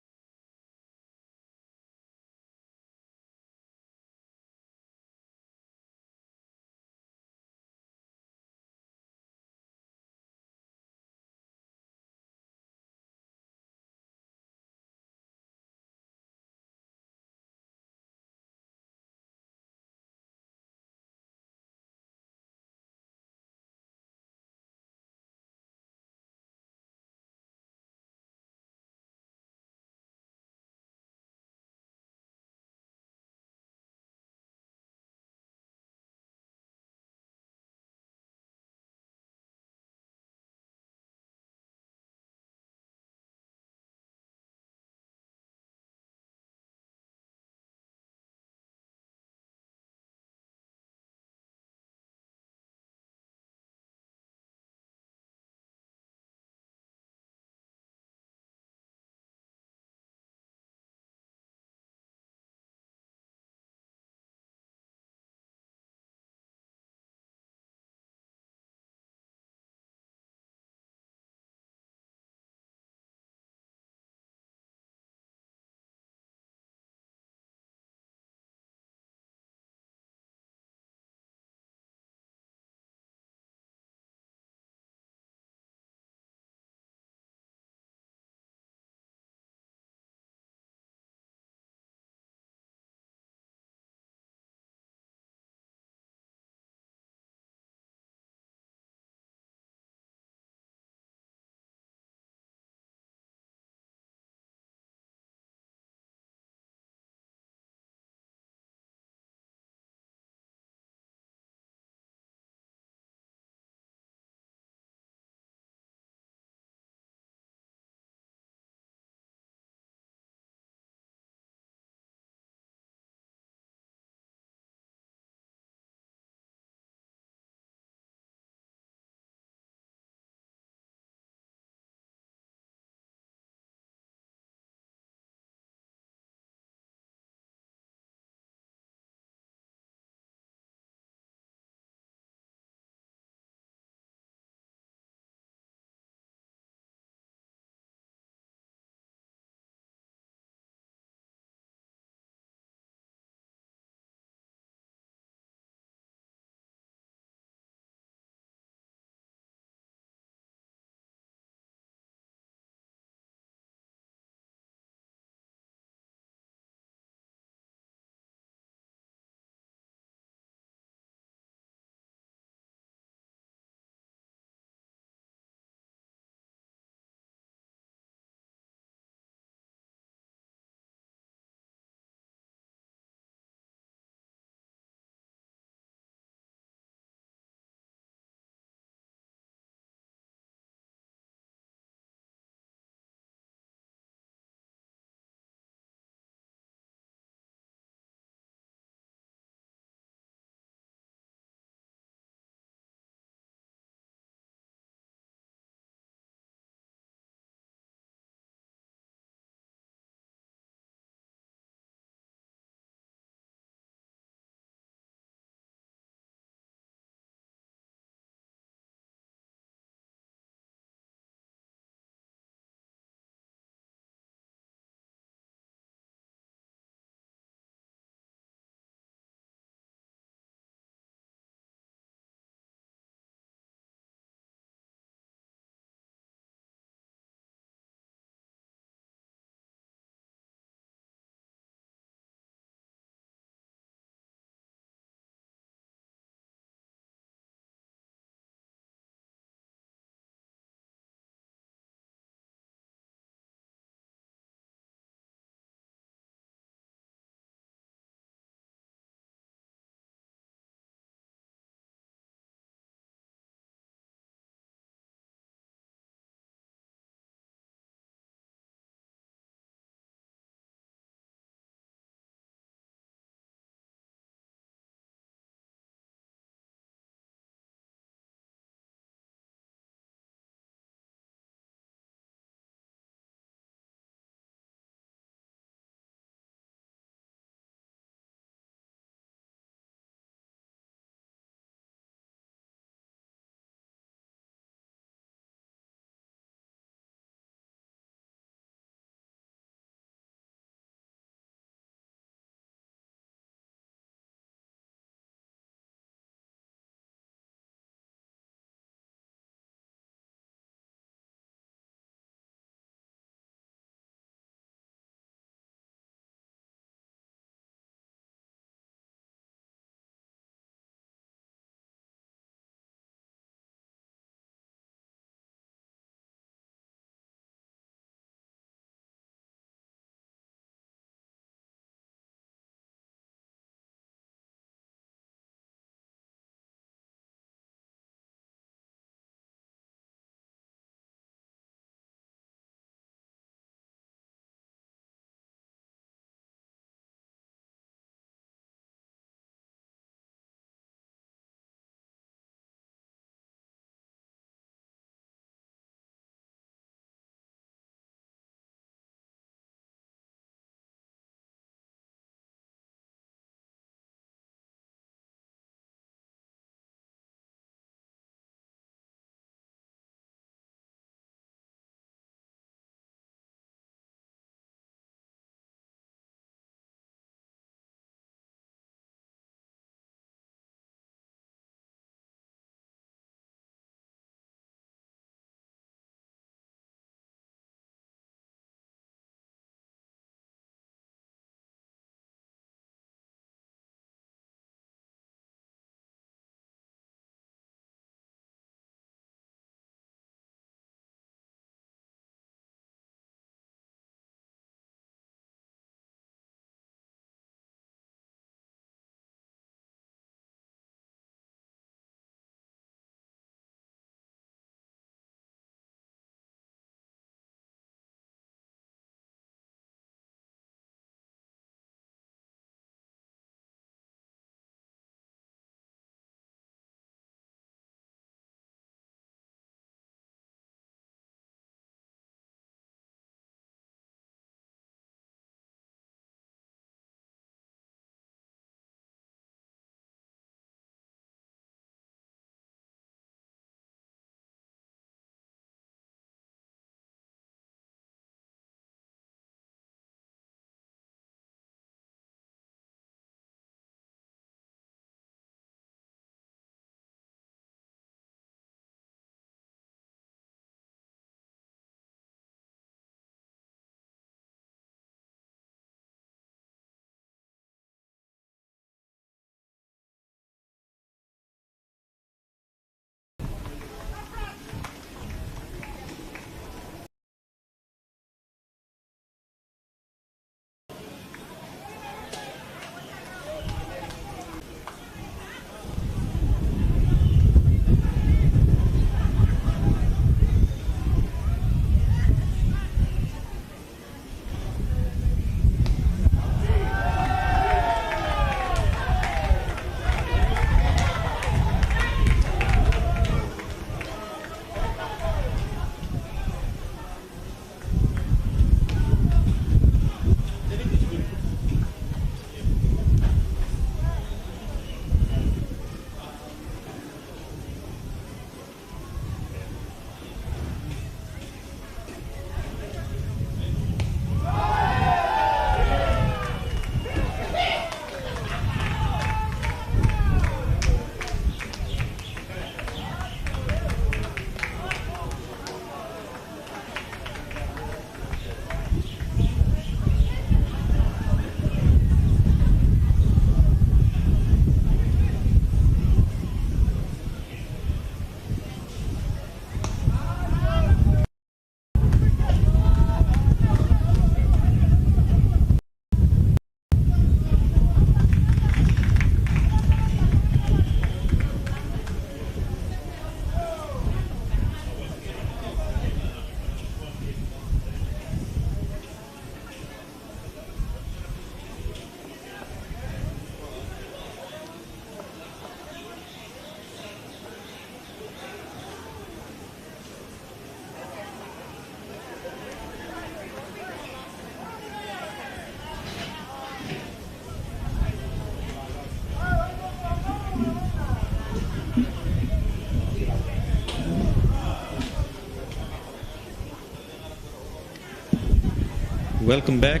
Welcome back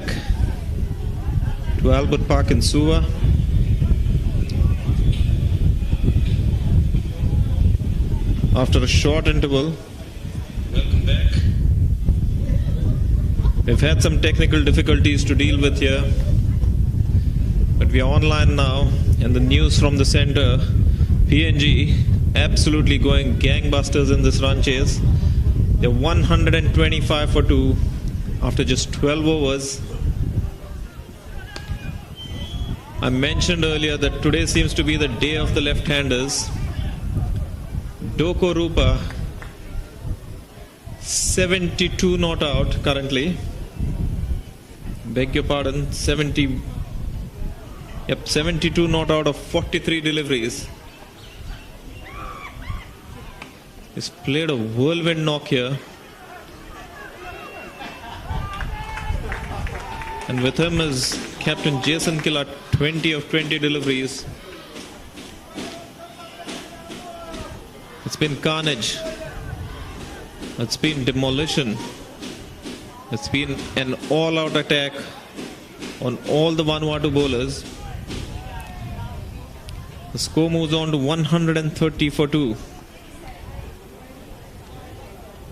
to Albert Park in Suva. After a short interval, welcome back. We've had some technical difficulties to deal with here, but we are online now, and the news from the center, PNG absolutely going gangbusters in this run chase. They're 125 for 2 after just 12 overs. I mentioned earlier that today seems to be the day of the left-handers. Doko Rupa 72 not out currently. Beg your pardon, 72 not out of 43 deliveries. He's played a whirlwind knock here. And with him is Captain Jason Killa, 20 of 20 deliveries. It's been carnage. It's been demolition. It's been an all-out attack on all the Vanuatu bowlers. The score moves on to 130 for 2.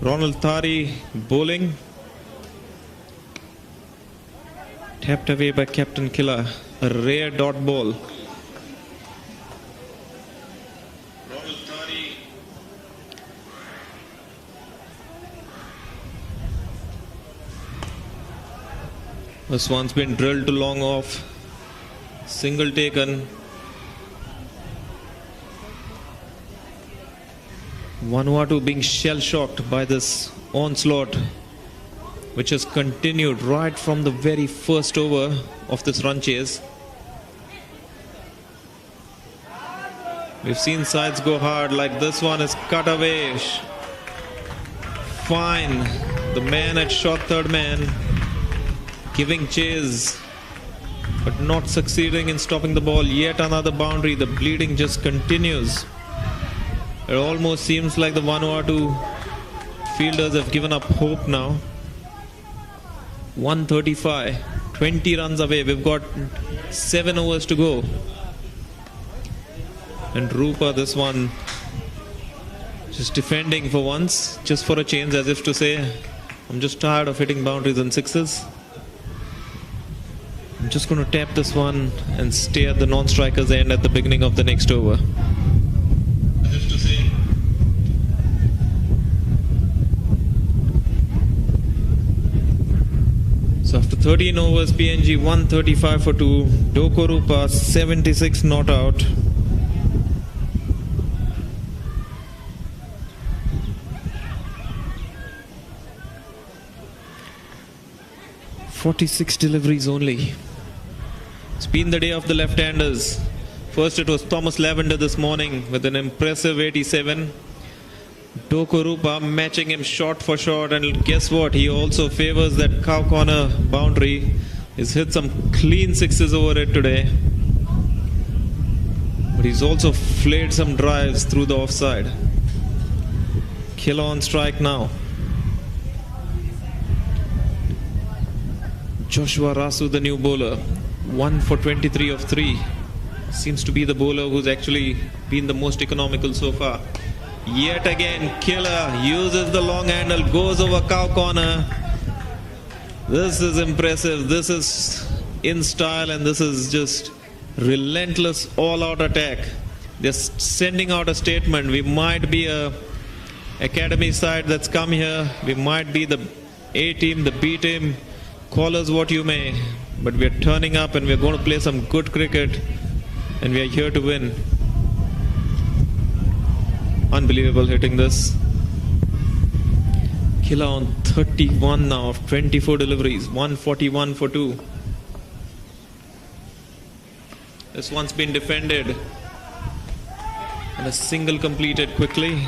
Ronald Thari bowling. Tapped away by Captain Killa. A rare dot ball. This one's been drilled to long off. Single taken. Vanuatu being shell-shocked by this onslaught, which has continued right from the very first over of this run chase. We've seen sides go hard, like this one is cut away. Fine. The man at short third man giving chase, but not succeeding in stopping the ball. Yet another boundary. The bleeding just continues. It almost seems like the Vanuatu fielders have given up hope now. 135, 20 runs away. We've got 7 overs to go. And Rupa, this one, just defending for once, just for a change, as if to say, I'm just tired of hitting boundaries and sixes. I'm just going to tap this one and stay at the non-striker's end at the beginning of the next over. As if to say. So after 13 overs, PNG 135 for 2. Doko Rupa 76 not out. "46 deliveries only." It's been the day of the left-handers. First it was Thomas Lavender this morning with an impressive 87. Doko Rupa matching him shot for shot, and guess what? He also favors that cow corner boundary. He's hit some clean sixes over it today. But he's also flayed some drives through the offside. Killa on strike now. Joshua Rasu, the new bowler, 1 for 23 of 3. Seems to be the bowler who's actually been the most economical so far. Yet again, Killa uses the long handle, goes over cow corner. This is impressive. This is in style, and this is just relentless all-out attack. They're sending out a statement. We might be a academy side that's come here. We might be the A team, the B team. Call us what you may, but we're turning up and we're going to play some good cricket, and we're here to win. Unbelievable hitting this. Killa on 31 now of 24 deliveries, 141 for 2. This one's been defended and a single completed quickly.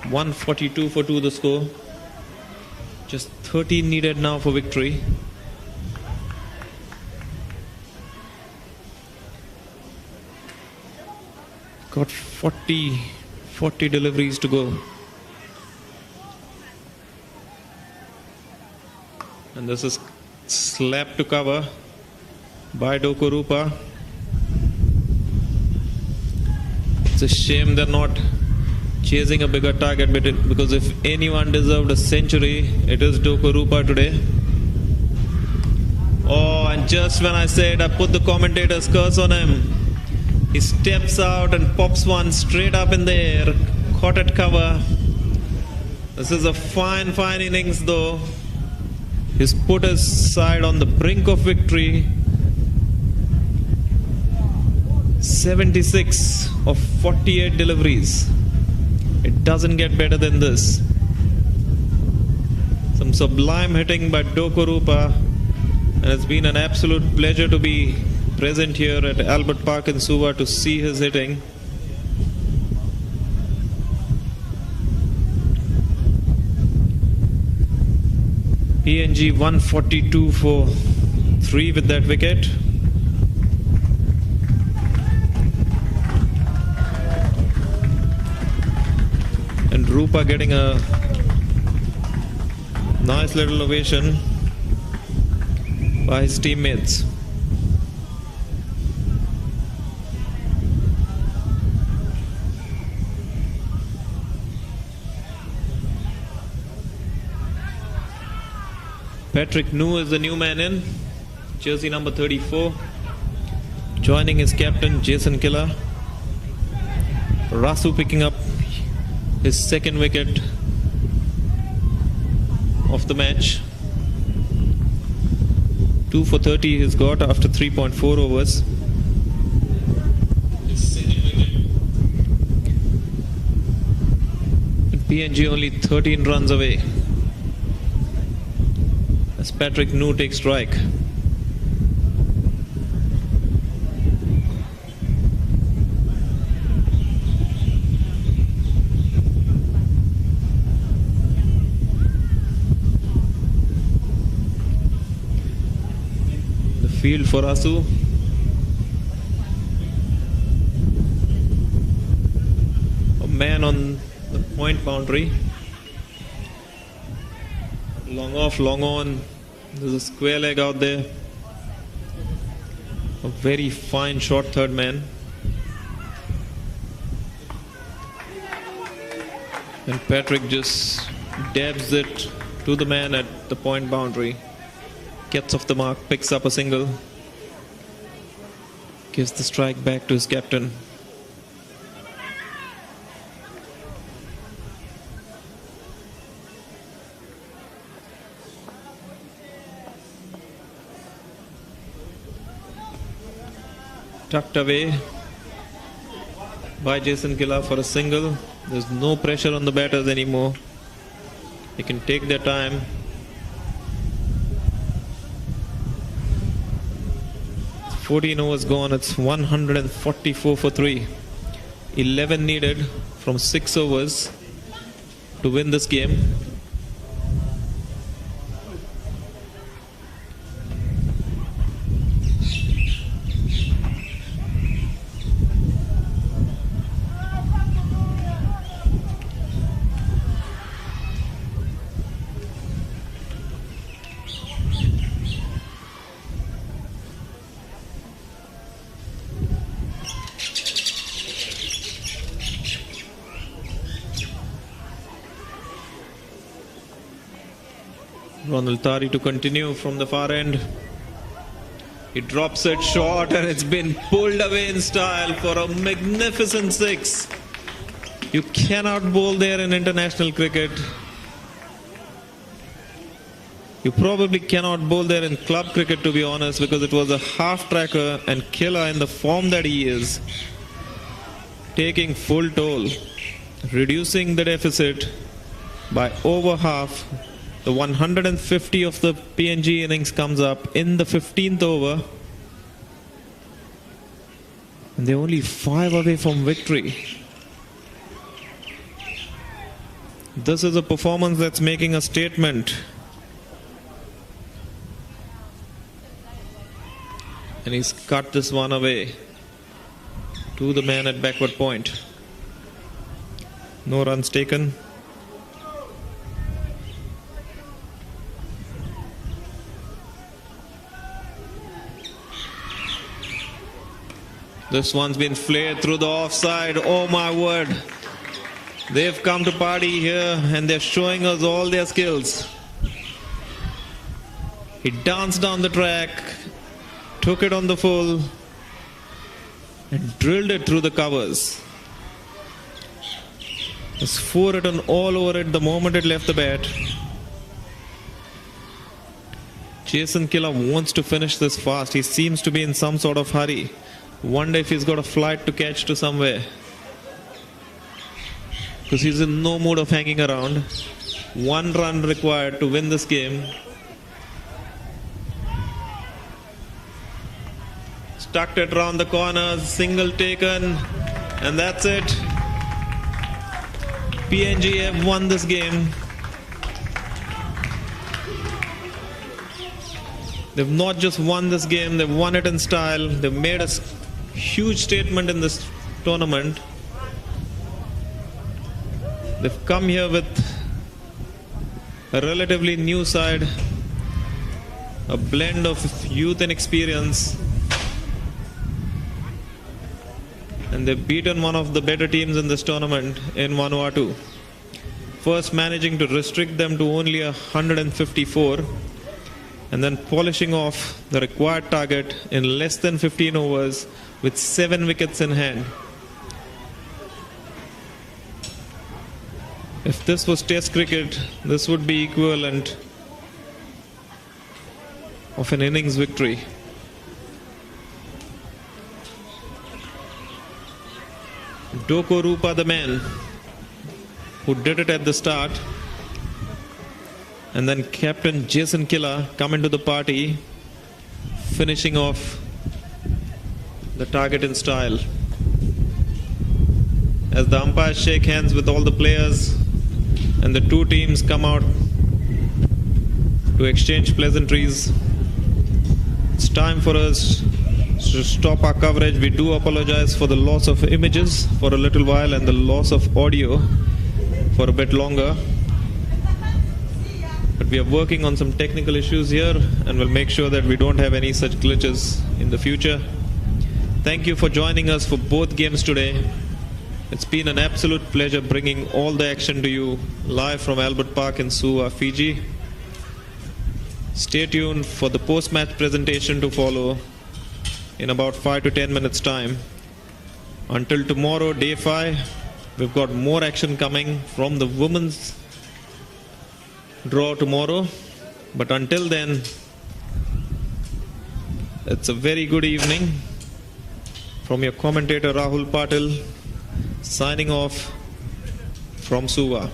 142 for 2 the score. Just 13 needed now for victory. Got 40 deliveries to go. And this is Slap to cover by Dokurupa. It's a shame they're not chasing a bigger target, because if anyone deserved a century, it is Dokurupa today. Oh, and just when I said I put the commentator's curse on him, he steps out and pops one straight up in the air, caught at cover. This is a fine innings though. He's put his side on the brink of victory. 76 of 48 deliveries. It doesn't get better than this. Some sublime hitting by Dokurupa. And it's been an absolute pleasure to be present here at Albert Park in Suva to see his hitting. PNG 142 for 3 with that wicket. And Rupa getting a nice little ovation by his teammates. Patrick New is the new man in, jersey number 34, joining his captain Jason Killer. Rasu picking up his second wicket of the match. 2 for 30 he's got after 3.4 overs. His second wicket. And PNG only 13 runs away as Patrick New takes strike. Field for Asu. A man on the point boundary. Long off, long on. There's a square leg out there. A very fine short third man. And Patrick just dabs it to the man at the point boundary. Gets off the mark, picks up a single, gives the strike back to his captain. Tucked away by Jason Killa for a single. There's no pressure on the batters anymore. They can take their time. 14 overs gone, it's 144 for 3. 11 needed from 6 overs to win this game. Ronald Tari to continue from the far end. He drops it short and it's been pulled away in style for a magnificent 6. You cannot bowl there in international cricket. You probably cannot bowl there in club cricket, to be honest, because it was a half tracker and Killer, in the form that he is, taking full toll, reducing the deficit by over half. The 150 of the PNG innings comes up in the 15th over. And they're only 5 away from victory. This is a performance that's making a statement. And he's cut this one away to the man at backward point. No runs taken. This one's been flared through the offside. Oh my word. They've come to party here and they're showing us all their skills. He danced down the track, took it on the full, and drilled it through the covers. Just four written all over it the moment it left the bat. Jason Killer wants to finish this fast. He seems to be in some sort of hurry. Wonder if he's got a flight to catch to somewhere. Because he's in no mood of hanging around. 1 run required to win this game. Stuck it round the corners, single taken, and that's it. PNG have won this game. They've not just won this game, they've won it in style. They've made a huge statement in this tournament. They've come here with a relatively new side, a blend of youth and experience. And they've beaten one of the better teams in this tournament in Vanuatu. First managing to restrict them to only 154 and then polishing off the required target in less than 15 overs with 7 wickets in hand. If this was Test cricket, this would be equivalent of an innings victory. Doko Rupa, the man who did it at the start, and then Captain Jason Killer come into the party, finishing off the target in style. As the umpires shake hands with all the players and the two teams come out to exchange pleasantries, it's time for us to stop our coverage. We do apologize for the loss of images for a little while and the loss of audio for a bit longer. But we are working on some technical issues here and we'll make sure that we don't have any such glitches in the future. Thank you for joining us for both games today. It's been an absolute pleasure bringing all the action to you live from Albert Park in Suva, Fiji. Stay tuned for the post-match presentation to follow in about 5 to 10 minutes time. Until tomorrow, day 5, we've got more action coming from the women's draw tomorrow. But until then, it's a very good evening from your commentator Rahul Patil, signing off from Suva.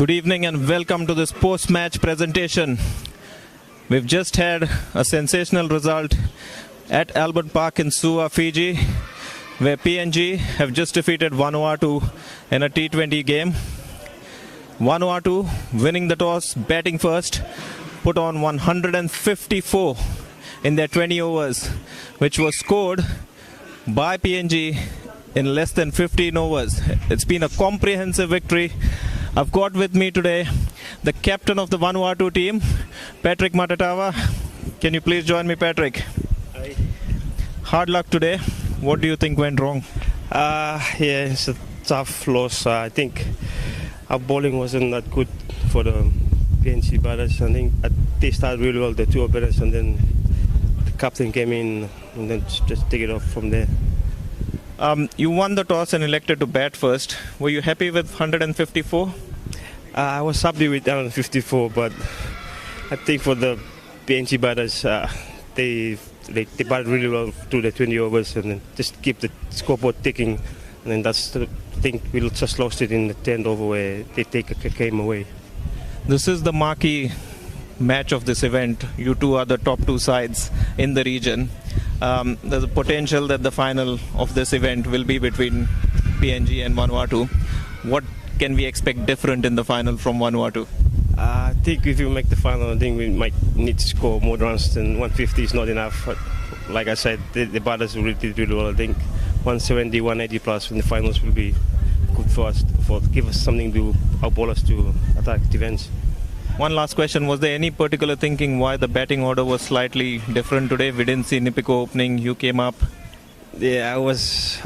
Good evening and welcome to this post-match presentation. We've just had a sensational result at Albert Park in Suva, Fiji, where PNG have just defeated Vanuatu in a T20 game. Vanuatu winning the toss, batting first, put on 154 in their 20 overs, which was scored by PNG in less than 15 overs. It's been a comprehensive victory. I've got with me today the captain of the Vanuatu team, Patrick Matatawa. Can you please join me, Patrick? Hi. Hard luck today. What do you think went wrong? It's a tough loss. I think our bowling wasn't that good for the PNG batters. I think they started really well, the two batters, and then the captain came in and then just take it off from there. You won the toss and elected to bat first. Were you happy with 154? I was happy with 154, but I think for the PNG batters, they batted really well through the 20 overs and then just keep the scoreboard ticking. And then that's the thing. We just lost it in the 10th over where they take a game away. This is the marquee match of this event. You two are the top two sides in the region. There's a potential that the final of this event will be between PNG and Vanuatu. What can we expect different in the final from Vanuatu? I think if you make the final, I think we might need to score more runs than 150 is not enough. But like I said, the batters really did really well. I think 170, 180 plus in the finals will be good for us, give us something to our bowlers to attack defense. One last question. Was there any particular thinking why the batting order was slightly different today? We didn't see Nipiko opening. You came up. Yeah, I was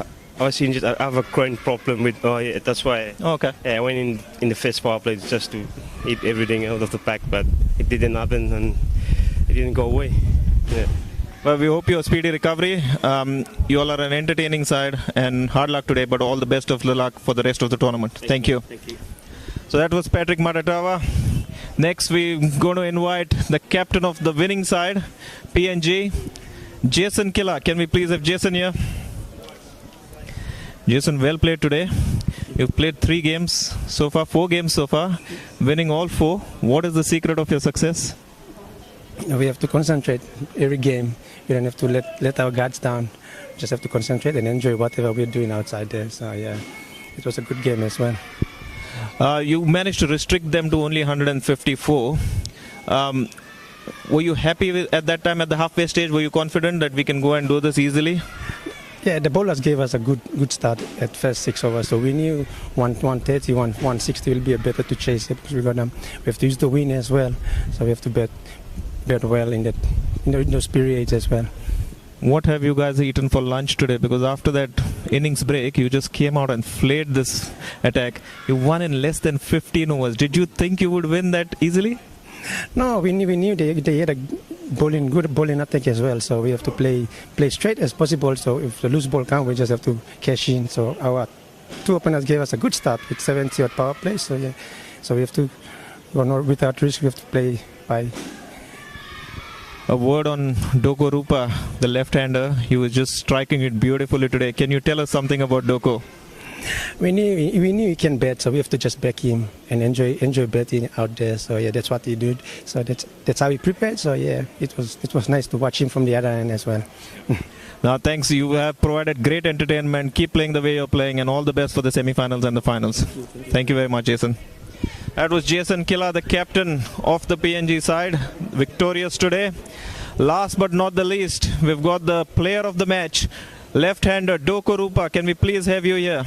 injured. I have a groin problem with. That's why. Okay. Yeah, I went in the first power play just to eat everything out of the pack, but it didn't happen and it didn't go away. Yeah. Well, we hope your speedy recovery. You all are an entertaining side, and hard luck today. But all the best of luck for the rest of the tournament. Thank you. Thank you. So that was Patrick Matatawa. Next, we're going to invite the captain of the winning side, PNG, Jason Killa. Can we please have Jason here? Jason, well played today. You've played 3 games so far, 4 games so far, winning all 4. What is the secret of your success? We have to concentrate every game. We don't have to let our guards down. We just have to concentrate and enjoy whatever we're doing outside there. So yeah, it was a good game as well. You managed to restrict them to only 154. Were you happy with, at that time at the halfway stage? Were you confident that we can go and do this easily? Yeah, the bowlers gave us a good start at first 6 overs. So we knew 130, 160 will be better to chase it because we have to use the wind as well. So we have to bet well in those periods as well. What have you guys eaten for lunch today? Because after that innings break, you just came out and flayed this attack. You won in less than 15 overs. Did you think you would win that easily? No, we knew they had a good bowling attack as well. So we have to play straight as possible. So if the loose ball comes, we just have to cash in. So our 2 openers gave us a good start with 70 odd power play. So yeah, so we have to go without risk. We have to play by. A word on Doko Rupa, the left-hander. He was just striking it beautifully today. Can you tell us something about Doko? We knew he can bat, so we have to just back him and enjoy batting out there. So yeah, that's what he did. So that's how he prepared. So yeah, it was nice to watch him from the other end as well. Now, thanks. You have provided great entertainment. Keep playing the way you're playing, and all the best for the semi-finals and the finals. Thank you very much, Jason. That was Jason Killa, the captain of the PNG side, victorious today. Last but not the least, we've got the player of the match, left-hander Doko Rupa. Can we please have you here?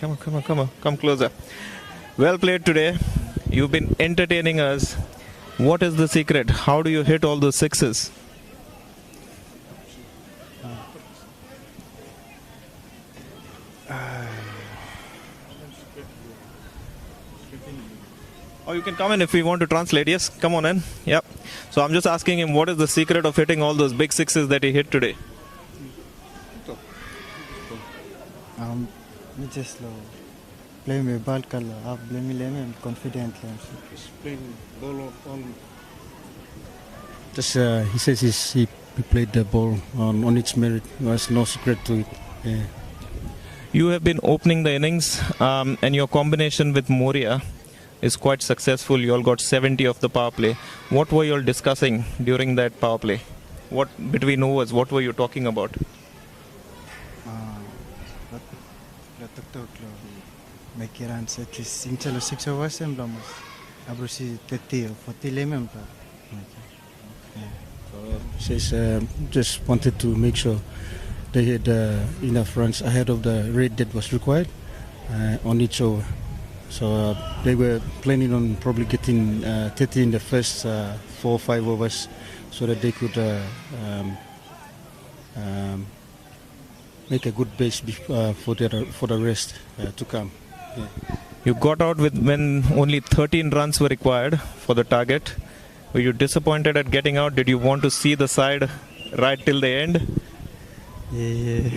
Come on, come closer. Well played today. You've been entertaining us. What is the secret? How do you hit all those sixes? Or you can come in if we want to translate. Yes, come on in. Yep. So I'm just asking him what is the secret of hitting all those big sixes that he hit today? Me just play me ball color, have blame me confidently. Play ball all. Just he says he played the ball on its merit. There's no secret to it. Yeah. You have been opening the innings, and your combination with Moria is quite successful. You all got 70 of the power play. What were you all discussing during that power play? What between overs? What were you talking about? Make runs at least in 6 hours and almost. Abrosi 30 or 40 lemon. Says just wanted to make sure they had enough runs ahead of the rate that was required on each over. So they were planning on probably getting 30 in the first 4 or 5 overs so that they could make a good base for the rest to come. Yeah. You got out with when only 13 runs were required for the target. Were you disappointed at getting out? Did you want to see the side right till the end? Yeah.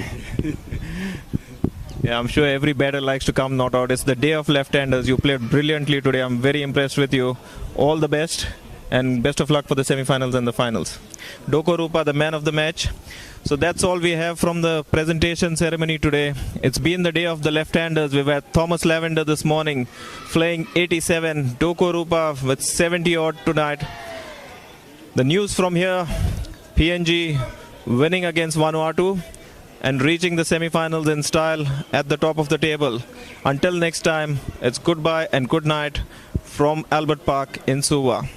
Yeah, I'm sure every batter likes to come not out. It's the day of left-handers. You played brilliantly today. I'm very impressed with you. All the best and best of luck for the semi-finals and the finals. Doko Rupa, the man of the match. So that's all we have from the presentation ceremony today. It's been the day of the left-handers. We've had Thomas Lavender this morning playing 87. Doko Rupa with 70 odd tonight. The news from here, PNG winning against Vanuatu and reaching the semi-finals in style at the top of the table. Until next time, it's goodbye and good night from Albert Park in Suva.